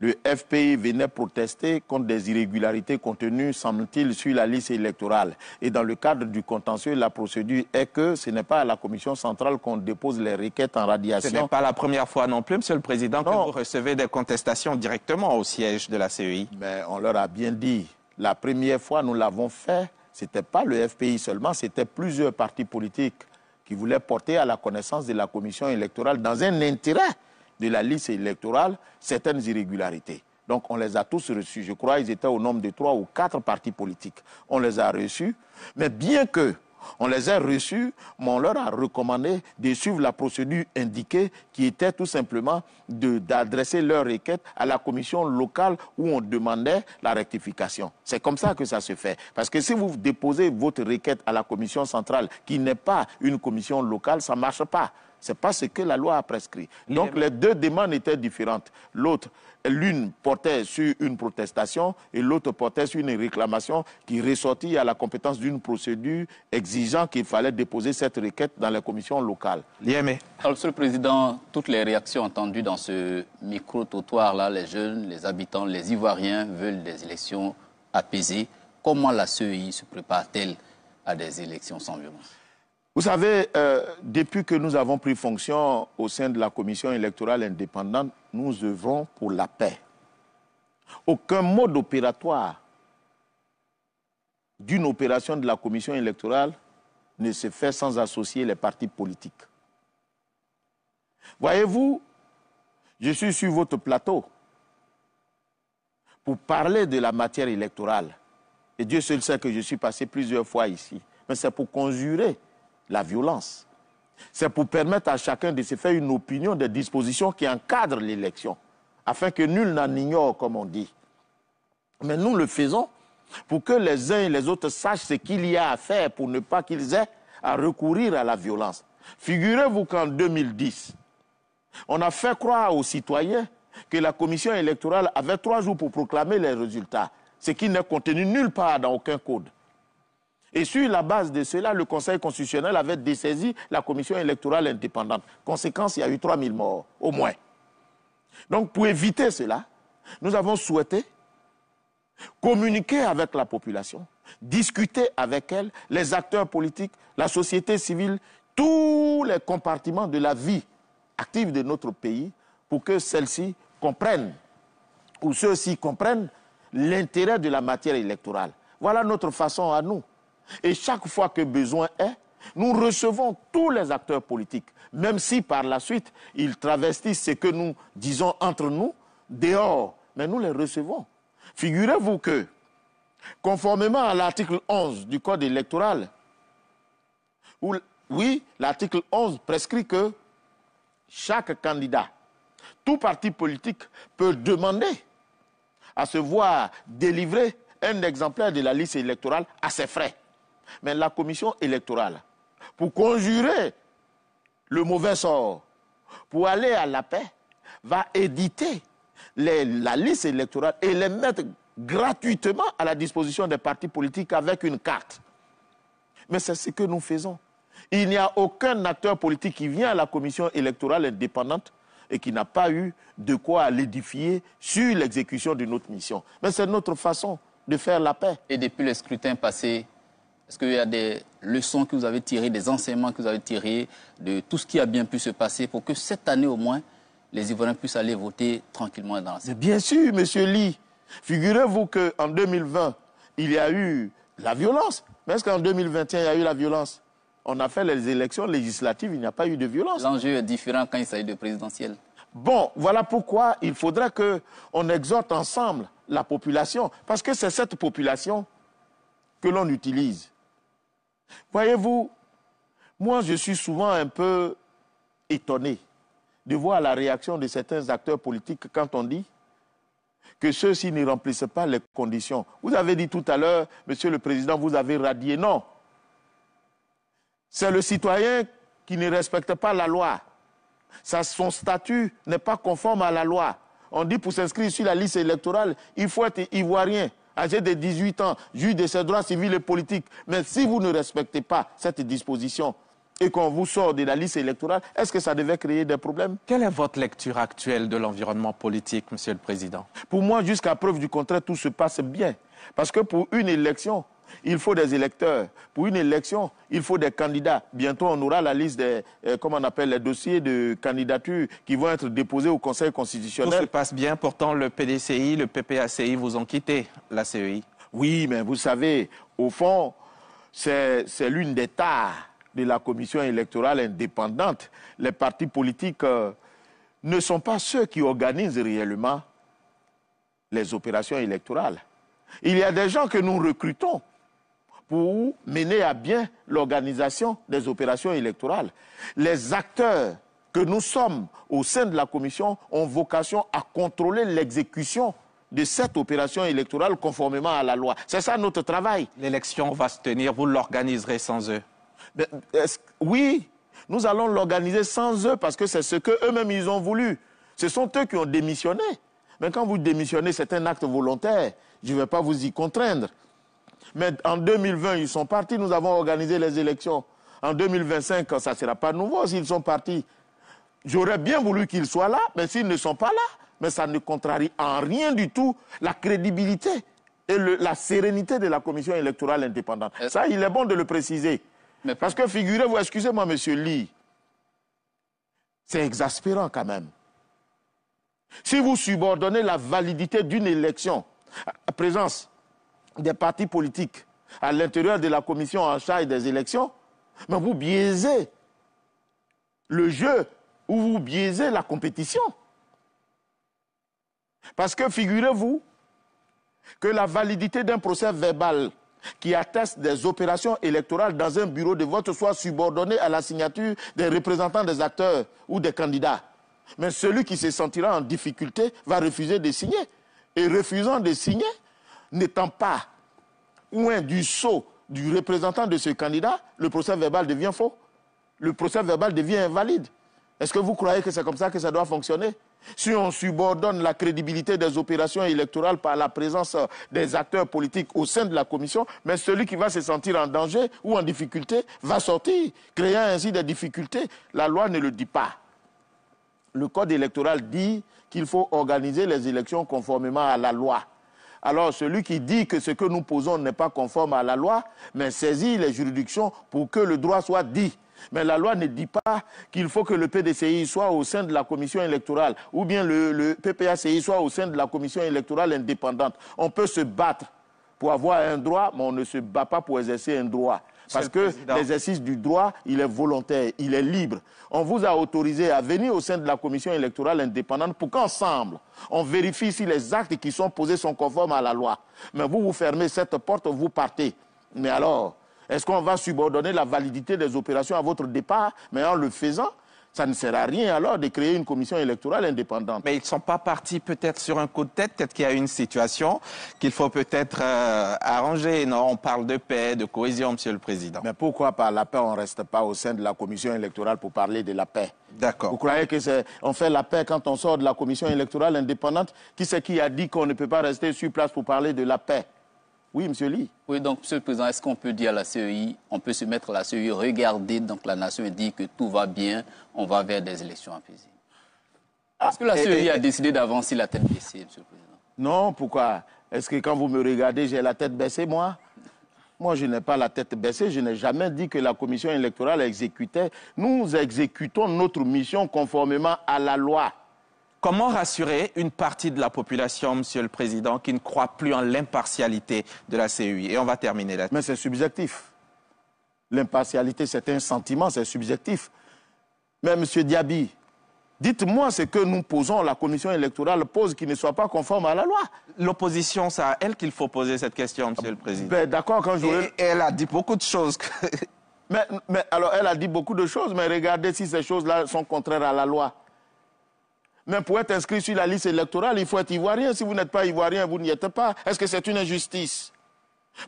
Le FPI venait protester contre des irrégularités contenues, semble-t-il, sur la liste électorale. Et dans le cadre du contentieux, la procédure est que ce n'est pas à la commission centrale qu'on dépose les requêtes en radiation. Ce n'est pas la première fois non plus, Monsieur le Président, que vous recevez des contestations directement au siège de la CEI. Mais on leur a bien dit. La première fois, nous l'avons fait. Ce n'était pas le FPI seulement, c'était plusieurs partis politiques qui voulaient porter à la connaissance de la commission électorale dans un intérêt de la liste électorale certaines irrégularités. Donc on les a tous reçus. Je crois qu'ils étaient au nombre de 3 ou 4 partis politiques. On les a reçus. Mais bien que On les a reçus, mais on leur a recommandé de suivre la procédure indiquée qui était tout simplement d'adresser leur requête à la commission locale où on demandait la rectification. C'est comme ça que ça se fait. Parce que si vous déposez votre requête à la commission centrale qui n'est pas une commission locale, ça ne marche pas. Ce n'est pas ce que la loi a prescrit. Donc les deux demandes étaient différentes. L'une portait sur une protestation et l'autre portait sur une réclamation qui ressortit à la compétence d'une procédure exigeant qu'il fallait déposer cette requête dans les commissions locales. Alors, Monsieur le Président, toutes les réactions entendues dans ce micro-trottoir-là, les jeunes, les habitants, les Ivoiriens veulent des élections apaisées. Comment la CEI se prépare-t-elle à des élections sans violence? Vous savez, depuis que nous avons pris fonction au sein de la commission électorale indépendante, nous œuvrons pour la paix. Aucun mode opératoire d'une opération de la commission électorale ne se fait sans associer les partis politiques. Voyez-vous, je suis sur votre plateau pour parler de la matière électorale. Et Dieu seul sait que je suis passé plusieurs fois ici. Mais c'est pour conjurer la violence. C'est pour permettre à chacun de se faire une opinion des dispositions qui encadrent l'élection, afin que nul n'en ignore, comme on dit. Mais nous le faisons pour que les uns et les autres sachent ce qu'il y a à faire pour ne pas qu'ils aient à recourir à la violence. Figurez-vous qu'en 2010, on a fait croire aux citoyens que la commission électorale avait 3 jours pour proclamer les résultats, ce qui n'est contenu nulle part dans aucun code. Et sur la base de cela, le Conseil constitutionnel avait dessaisi la commission électorale indépendante. Conséquence, il y a eu 3000 morts, au moins. Donc, pour éviter cela, nous avons souhaité communiquer avec la population, discuter avec elle, les acteurs politiques, la société civile, tous les compartiments de la vie active de notre pays, pour que celle-ci comprenne, ou ceux-ci comprennent, l'intérêt de la matière électorale. Voilà notre façon à nous. Et chaque fois que besoin est, nous recevons tous les acteurs politiques, même si par la suite, ils travestissent ce que nous disons entre nous, dehors. Mais nous les recevons. Figurez-vous que, conformément à l'article 11 du Code électoral, oui, l'article 11 prescrit que chaque candidat, tout parti politique peut demander à se voir délivrer un exemplaire de la liste électorale à ses frais. Mais la commission électorale, pour conjurer le mauvais sort, pour aller à la paix, va éditer la liste électorale et les mettre gratuitement à la disposition des partis politiques avec une carte. Mais c'est ce que nous faisons. Il n'y a aucun acteur politique qui vient à la commission électorale indépendante et qui n'a pas eu de quoi l'édifier sur l'exécution de notre mission. Mais c'est notre façon de faire la paix. Et depuis le scrutin passé, est-ce qu'il y a des leçons que vous avez tirées, des enseignements que vous avez tirés de tout ce qui a bien pu se passer pour que cette année au moins, les Ivoiriens puissent aller voter tranquillement dans la salle? Bien sûr, monsieur Lee. Figurez-vous qu'en 2020, il y a eu la violence. Mais est-ce qu'en 2021, il y a eu la violence? On a fait les élections législatives, il n'y a pas eu de violence. L'enjeu est différent quand il s'agit de présidentielle. Bon, voilà pourquoi il faudrait qu'on exhorte ensemble la population. Parce que c'est cette population que l'on utilise. Voyez-vous, moi je suis souvent un peu étonné de voir la réaction de certains acteurs politiques quand on dit que ceux-ci ne remplissent pas les conditions. Vous avez dit tout à l'heure, Monsieur le Président, vous avez radié. Non. C'est le citoyen qui ne respecte pas la loi. Son statut n'est pas conforme à la loi. On dit pour s'inscrire sur la liste électorale, il faut être ivoirien, âgé de 18 ans, juge de ses droits civils et politiques. Mais si vous ne respectez pas cette disposition et qu'on vous sort de la liste électorale, est-ce que ça devait créer des problèmes? Quelle est votre lecture actuelle de l'environnement politique, Monsieur le Président? Pour moi, jusqu'à preuve du contraire, tout se passe bien. Parce que pour une élection, il faut des électeurs. Pour une élection, il faut des candidats. Bientôt, on aura la liste des, comment on appelle, les dossiers de candidature qui vont être déposés au Conseil constitutionnel. Tout se passe bien. Pourtant, le PDCI, le PPACI vous ont quitté, la CEI. Oui, mais vous savez, au fond, c'est l'une des tares de la commission électorale indépendante. Les partis politiques ne sont pas ceux qui organisent réellement les opérations électorales. Il y a des gens que nous recrutons pour mener à bien l'organisation des opérations électorales. Les acteurs que nous sommes au sein de la commission ont vocation à contrôler l'exécution de cette opération électorale conformément à la loi. C'est ça notre travail. L'élection va se tenir, vous l'organiserez sans eux? Oui, nous allons l'organiser sans eux parce que c'est ce qu'eux-mêmes ils ont voulu. Ce sont eux qui ont démissionné. Mais quand vous démissionnez, c'est un acte volontaire. Je ne vais pas vous y contraindre. Mais en 2020, ils sont partis, nous avons organisé les élections. En 2025, ça ne sera pas nouveau s'ils sont partis. J'aurais bien voulu qu'ils soient là, mais s'ils ne sont pas là, mais ça ne contrarie en rien du tout la crédibilité et la sérénité de la commission électorale indépendante. Ça, il est bon de le préciser. Mais parce que figurez-vous, excusez-moi, monsieur Lee, c'est exaspérant quand même. Si vous subordonnez la validité d'une élection à présence des partis politiques à l'intérieur de la commission en charge des élections, mais vous biaisez le jeu ou vous biaisez la compétition. Parce que figurez-vous que la validité d'un procès verbal qui atteste des opérations électorales dans un bureau de vote soit subordonnée à la signature des représentants des acteurs ou des candidats. Mais celui qui se sentira en difficulté va refuser de signer. Et refusant de signer, n'étant pas loin du sceau du représentant de ce candidat, le procès verbal devient faux. Le procès verbal devient invalide. Est-ce que vous croyez que c'est comme ça que ça doit fonctionner? Si on subordonne la crédibilité des opérations électorales par la présence des acteurs politiques au sein de la commission, mais celui qui va se sentir en danger ou en difficulté va sortir, créant ainsi des difficultés. La loi ne le dit pas. Le code électoral dit qu'il faut organiser les élections conformément à la loi. Alors celui qui dit que ce que nous posons n'est pas conforme à la loi, mais saisit les juridictions pour que le droit soit dit. Mais la loi ne dit pas qu'il faut que le PDCI soit au sein de la commission électorale ou bien le PPACI soit au sein de la commission électorale indépendante. On peut se battre pour avoir un droit, mais on ne se bat pas pour exercer un droit. Parce que l'exercice du droit, il est volontaire, il est libre. On vous a autorisé à venir au sein de la commission électorale indépendante pour qu'ensemble, on vérifie si les actes qui sont posés sont conformes à la loi. Mais vous fermez cette porte, vous partez. Mais alors, est-ce qu'on va subordonner la validité des opérations à votre départ? Mais en le faisant, ça ne sert à rien alors de créer une commission électorale indépendante. Mais ils ne sont pas partis peut-être sur un coup de tête, peut-être qu'il y a une situation qu'il faut peut-être arranger. Non, on parle de paix, de cohésion, Monsieur le Président. Mais pourquoi par la paix, on ne reste pas au sein de la commission électorale pour parler de la paix? D'accord. Vous croyez qu'on fait la paix quand on sort de la commission électorale indépendante? Qui c'est qui a dit qu'on ne peut pas rester sur place pour parler de la paix? Oui, M. Lee. Oui, donc, M. le Président, est-ce qu'on peut dire à la CEI, on peut se mettre à la CEI, regarder donc la nation et dire que tout va bien, on va vers des élections apaisées? Est-ce que la CEI a décidé d'avancer la tête baissée, M. le Président? Non, pourquoi? Est-ce que quand vous me regardez, j'ai la tête baissée, moi? Moi, je n'ai pas la tête baissée. Je n'ai jamais dit que la commission électorale exécutait. Nous exécutons notre mission conformément à la loi. Comment rassurer une partie de la population, Monsieur le Président, qui ne croit plus en l'impartialité de la CEI? Et on va terminer là-dessus. Mais c'est subjectif. L'impartialité, c'est un sentiment, c'est subjectif. Mais Monsieur Diaby, dites-moi ce que nous posons, la commission électorale pose qui ne soit pas conforme à la loi. L'opposition, c'est à elle qu'il faut poser cette question, Monsieur le Président. Ben, d'accord, quand je... Et elle a dit beaucoup de choses. mais alors, elle a dit beaucoup de choses, mais regardez si ces choses-là sont contraires à la loi. Mais pour être inscrit sur la liste électorale, il faut être ivoirien. Si vous n'êtes pas ivoirien, vous n'y êtes pas. Est-ce que c'est une injustice?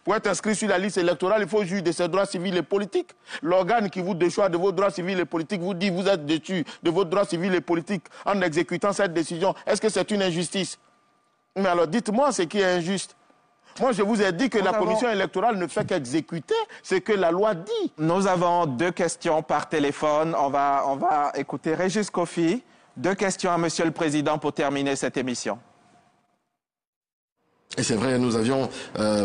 Pour être inscrit sur la liste électorale, il faut juger de ses droits civils et politiques. L'organe qui vous déchoit de vos droits civils et politiques vous dit que vous êtes déchu de vos droits civils et politiques en exécutant cette décision. Est-ce que c'est une injustice? Mais alors dites-moi ce qui est injuste. Moi, je vous ai dit que la commission électorale ne fait qu'exécuter ce que la loi dit. Nous avons 2 questions par téléphone. On va écouter Régis Kofi. 2 questions à Monsieur le Président pour terminer cette émission. Et c'est vrai, nous avions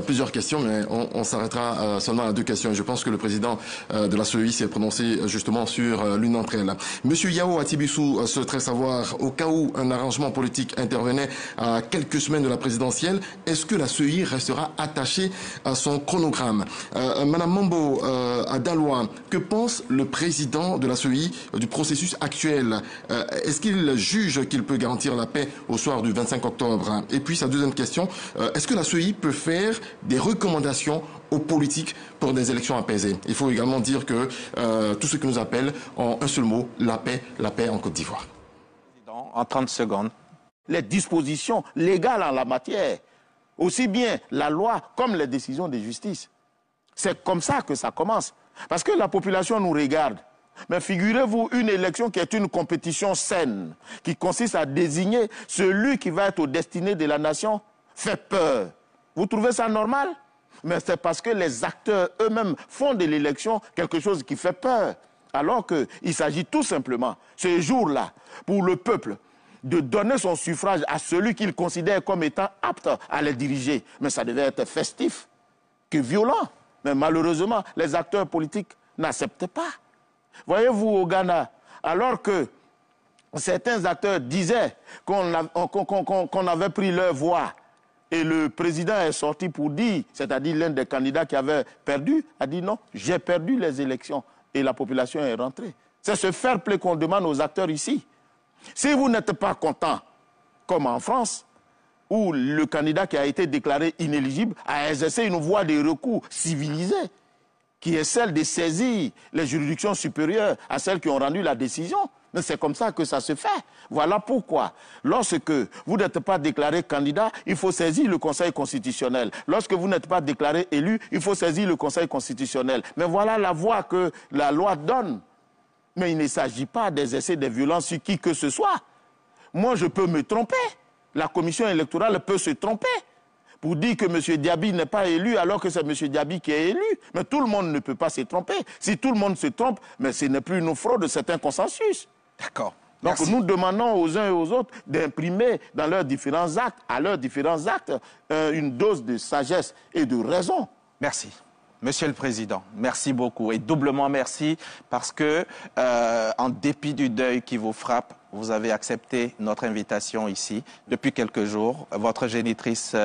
plusieurs questions, mais on s'arrêtera seulement à 2 questions. Je pense que le président de la CEI s'est prononcé justement sur l'une d'entre elles. Monsieur Yao Atibissou souhaiterait savoir, au cas où un arrangement politique intervenait à quelques semaines de la présidentielle, est-ce que la CEI restera attachée à son chronogramme? Madame Mambo Adaloa, que pense le président de la CEI du processus actuel? Est-ce qu'il juge qu'il peut garantir la paix au soir du 25 octobre? Et puis sa deuxième question, est-ce que la CEI peut faire des recommandations aux politiques pour des élections apaisées? Il faut également dire que tout ce qui nous appelle en un seul mot, la paix en Côte d'Ivoire. En 30 secondes. Les dispositions légales en la matière, aussi bien la loi comme les décisions de justice. C'est comme ça que ça commence. Parce que la population nous regarde. Mais figurez-vous, une élection qui est une compétition saine, qui consiste à désigner celui qui va être aux destinées de la nation, fait peur. Vous trouvez ça normal? Mais c'est parce que les acteurs eux-mêmes font de l'élection quelque chose qui fait peur. Alors qu'il s'agit tout simplement, ce jour-là, pour le peuple, de donner son suffrage à celui qu'il considère comme étant apte à les diriger. Mais ça devait être festif que violent. Mais malheureusement, les acteurs politiques n'acceptent pas. Voyez-vous, au Ghana, alors que certains acteurs disaient qu'on avait pris leur voix, et le président est sorti pour dire, c'est-à-dire l'un des candidats qui avait perdu, a dit non, j'ai perdu les élections, et la population est rentrée. C'est ce fair play qu'on demande aux acteurs ici. Si vous n'êtes pas content, comme en France, où le candidat qui a été déclaré inéligible a exercé une voie de recours civilisée, qui est celle de saisir les juridictions supérieures à celles qui ont rendu la décision. Mais c'est comme ça que ça se fait. Voilà pourquoi, lorsque vous n'êtes pas déclaré candidat, il faut saisir le Conseil constitutionnel. Lorsque vous n'êtes pas déclaré élu, il faut saisir le Conseil constitutionnel. Mais voilà la voie que la loi donne. Mais il ne s'agit pas d'exercer des violences sur qui que ce soit. Moi, je peux me tromper. La commission électorale peut se tromper pour dire que M. Diaby n'est pas élu alors que c'est M. Diaby qui est élu. Mais tout le monde ne peut pas se tromper. Si tout le monde se trompe, mais ce n'est plus une fraude, c'est un consensus. D'accord. Donc nous demandons aux uns et aux autres d'imprimer dans leurs différents actes, à leurs différents actes, une dose de sagesse et de raison. Merci. Monsieur le Président, merci beaucoup et doublement merci parce que, en dépit du deuil qui vous frappe, vous avez accepté notre invitation ici. Depuis quelques jours, votre génitrice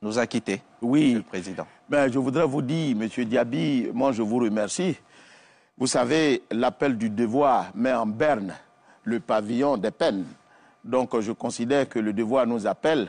nous a quittés. Oui, Monsieur le Président. Ben, je voudrais vous dire, Monsieur Diaby, moi je vous remercie. Vous savez, l'appel du devoir met en berne le pavillon des peines. Donc je considère que le devoir nous appelle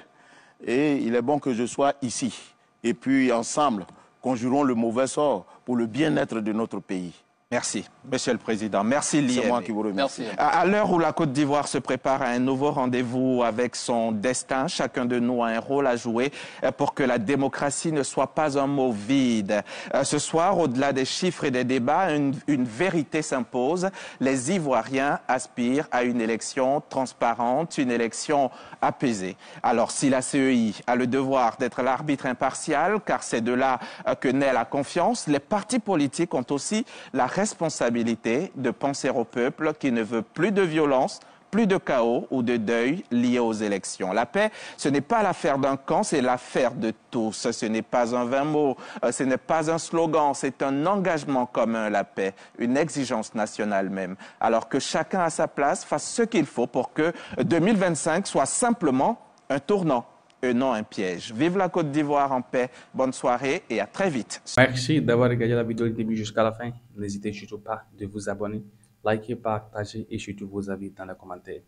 et il est bon que je sois ici. Et puis, ensemble, conjurons le mauvais sort pour le bien-être de notre pays. Merci, Monsieur le Président. Merci, Lié. C'est moi qui vous remercie. À l'heure où la Côte d'Ivoire se prépare à un nouveau rendez-vous avec son destin, chacun de nous a un rôle à jouer pour que la démocratie ne soit pas un mot vide. Ce soir, au-delà des chiffres et des débats, une vérité s'impose. Les Ivoiriens aspirent à une élection transparente, une élection apaisée. Alors, si la CEI a le devoir d'être l'arbitre impartial, car c'est de là que naît la confiance, les partis politiques ont aussi la responsabilité de penser au peuple qui ne veut plus de violence, plus de chaos ou de deuil liés aux élections. La paix, ce n'est pas l'affaire d'un camp, c'est l'affaire de tous. Ce n'est pas un vain mot, ce n'est pas un slogan, c'est un engagement commun, la paix, une exigence nationale même. Alors que chacun à sa place fasse ce qu'il faut pour que 2025 soit simplement un tournant et non un piège. Vive la Côte d'Ivoire en paix, bonne soirée et à très vite. Merci d'avoir regardé la vidéo du début jusqu'à la fin. N'hésitez surtout pas de vous abonner, liker, partager et surtout vos avis dans les commentaires.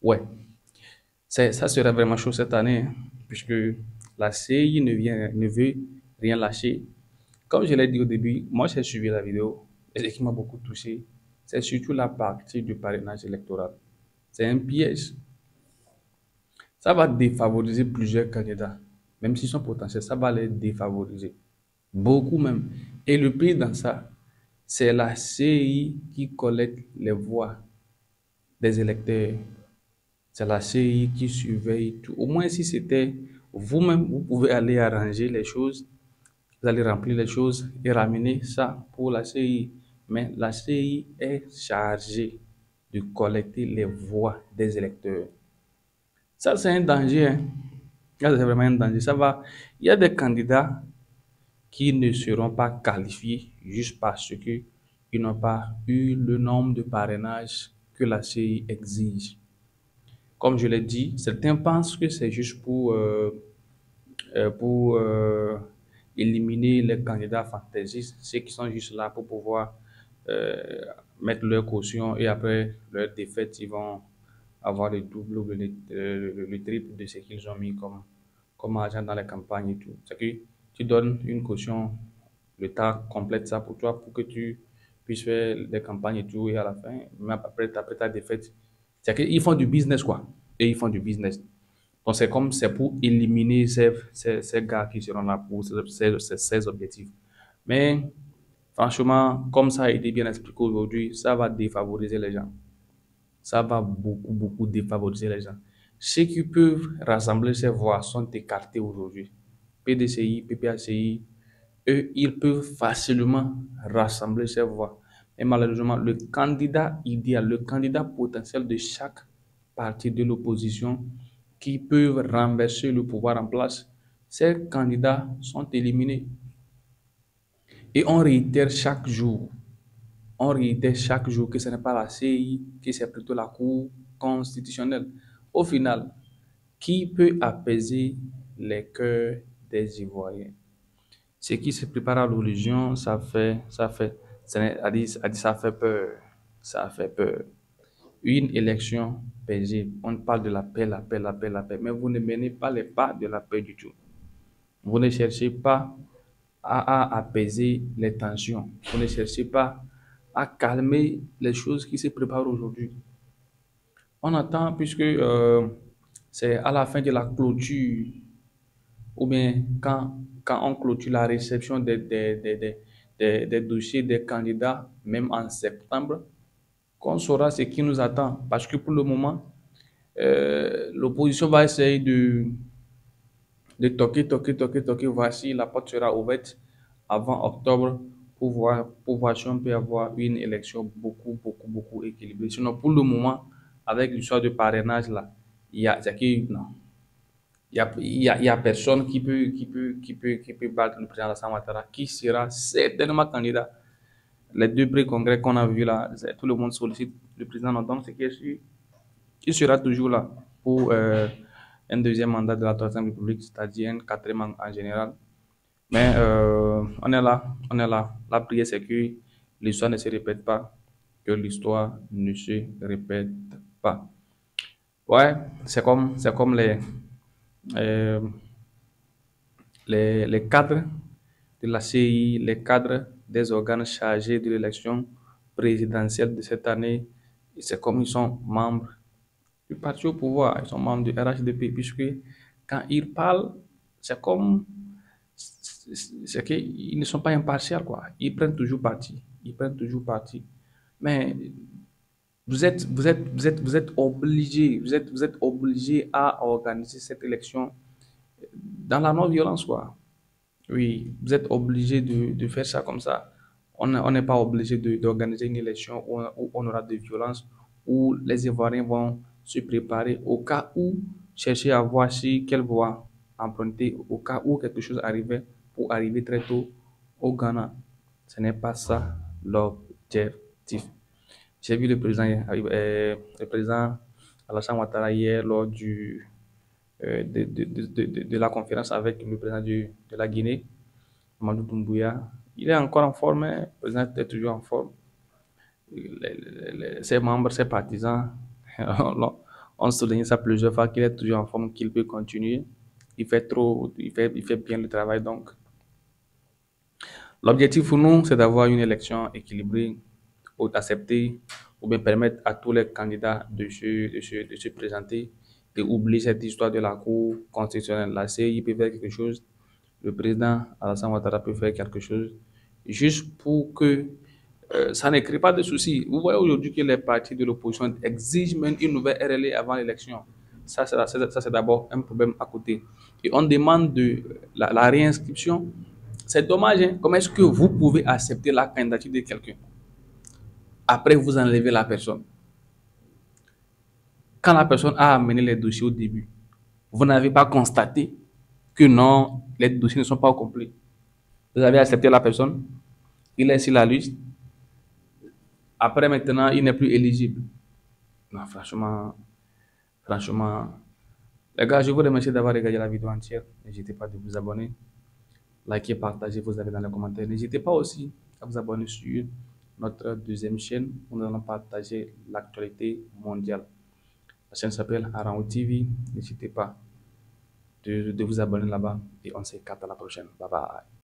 Ouais, ça sera vraiment chaud cette année, hein, puisque la CEI ne veut rien lâcher. Comme je l'ai dit au début, moi j'ai suivi la vidéo et ce qui m'a beaucoup touché, c'est surtout la partie du parrainage électoral. C'est un piège. Ça va défavoriser plusieurs candidats. Même s'ils sont potentiels, ça va les défavoriser. Beaucoup même. Et le pire dans ça, c'est la CEI qui collecte les voix des électeurs. C'est la CEI qui surveille tout. Au moins, si c'était vous-même, vous pouvez aller arranger les choses. Vous allez remplir les choses et ramener ça pour la CEI. Mais la CEI est chargée de collecter les voix des électeurs. Ça, c'est un danger. Hein. Ça, c'est vraiment un danger. Il y a des candidats qui ne seront pas qualifiés juste parce qu'ils n'ont pas eu le nombre de parrainages que la CEI exige. Comme je l'ai dit, certains pensent que c'est juste pour éliminer les candidats fantaisistes, ceux qui sont juste là pour pouvoir mettre leur caution et après leur défaite, ils vont avoir le double ou le triple de ce qu'ils ont mis comme argent dans les campagnes et tout. C'est que tu donnes une caution, l'État complète ça pour toi pour que tu puisses faire des campagnes et tout, et à la fin, même après ta défaite, c'est qu'ils font du business, quoi. Et ils font du business. Donc, c'est pour éliminer ces gars qui seront là pour ces objectifs. Mais, franchement, comme ça a été bien expliqué aujourd'hui, ça va défavoriser les gens. Ça va beaucoup, beaucoup défavoriser les gens. Ceux qui peuvent rassembler ces voix sont écartés aujourd'hui. PDCI, PPACI, eux, ils peuvent facilement rassembler ces voix. Et malheureusement, le candidat idéal, le candidat potentiel de chaque parti de l'opposition qui peuvent renverser le pouvoir en place, ces candidats sont éliminés. Et on réitère chaque jour que ce n'est pas la CI, que c'est plutôt la Cour constitutionnelle. Au final, qui peut apaiser les cœurs des Ivoiriens? Ce qui se prépare à l'horizon, ça fait peur. Ça fait peur. Une élection paisible. On parle de la paix, la paix, la paix, la paix. Mais vous ne menez pas les pas de la paix du tout. Vous ne cherchez pas à apaiser les tensions. Vous ne cherchez pas à calmer les choses qui se préparent aujourd'hui. On attend, puisque c'est à la fin de la clôture, ou bien quand on clôture la réception des dossiers des candidats, même en septembre, qu'on saura ce qui nous attend. Parce que pour le moment, l'opposition va essayer de toquer. Voici, la porte sera ouverte avant octobre pour voir si on peut avoir une élection beaucoup équilibrée. Sinon, pour le moment, avec l'histoire de parrainage là, il y a personne qui peut battre le président Alassane Ouattara, qui sera certainement candidat. Les deux pré-congrès qu'on a vus là, tout le monde sollicite le président. Donc, c'est qu'il sera toujours là pour un deuxième mandat de la Troisième République, c'est-à-dire un quatrième en général. Mais on est là. La prière, c'est que l'histoire ne se répète pas, que l'histoire ne se répète pas. Ouais, c'est comme les cadres de la CI, les cadres des organes chargés de l'élection présidentielle de cette année. C'est comme ils sont membres du parti au pouvoir, ils sont membres du RHDP, puisque quand ils parlent, c'est qu'ils ne sont pas impartials, quoi. Ils prennent toujours parti. Mais vous êtes obligés à organiser cette élection dans la non-violence, quoi. Oui, vous êtes obligés de faire ça comme ça. On n'est pas obligé d'organiser une élection où on aura de violence, où les Ivoiriens vont se préparer au cas où, chercher à voir si quelle voie emprunter, au cas où quelque chose arrivait, pour arriver très tôt au Ghana. Ce n'est pas ça l'objectif. J'ai vu le président Alassane Ouattara hier lors de la conférence avec le président de la Guinée, Mamadou Doumbouya. Il est encore en forme, hein. Le président est toujours en forme. Ses membres, ses partisans, on souligne ça plusieurs fois, qu'il est toujours en forme, qu'il peut continuer. Il fait bien le travail. Donc, l'objectif pour nous, c'est d'avoir une élection équilibrée, ou d'accepter, ou bien permettre à tous les candidats de se présenter, et oublier cette histoire de la Cour constitutionnelle. La CI peut faire quelque chose, le président Alassane Ouattara peut faire quelque chose, juste pour que ça ne crée pas de soucis. Vous voyez aujourd'hui que les partis de l'opposition exigent même une nouvelle RLA avant l'élection. Ça, c'est d'abord un problème à côté. Et on demande la réinscription. C'est dommage, hein? Comment est-ce que vous pouvez accepter la candidature de quelqu'un après vous enlevez la personne? Quand la personne a amené les dossiers au début, vous n'avez pas constaté que non, les dossiers ne sont pas au complet. Vous avez accepté la personne, il est sur la liste. Après, maintenant, il n'est plus éligible. Non, franchement, les gars, je vous remercie d'avoir regardé la vidéo entière. N'hésitez pas de vous abonner, liker, partager vos avis dans les commentaires. N'hésitez pas aussi à vous abonner sur notre deuxième chaîne où nous allons partager l'actualité mondiale. La chaîne s'appelle Arao TV. N'hésitez pas de vous abonner là-bas et on se capte à la prochaine. Bye bye.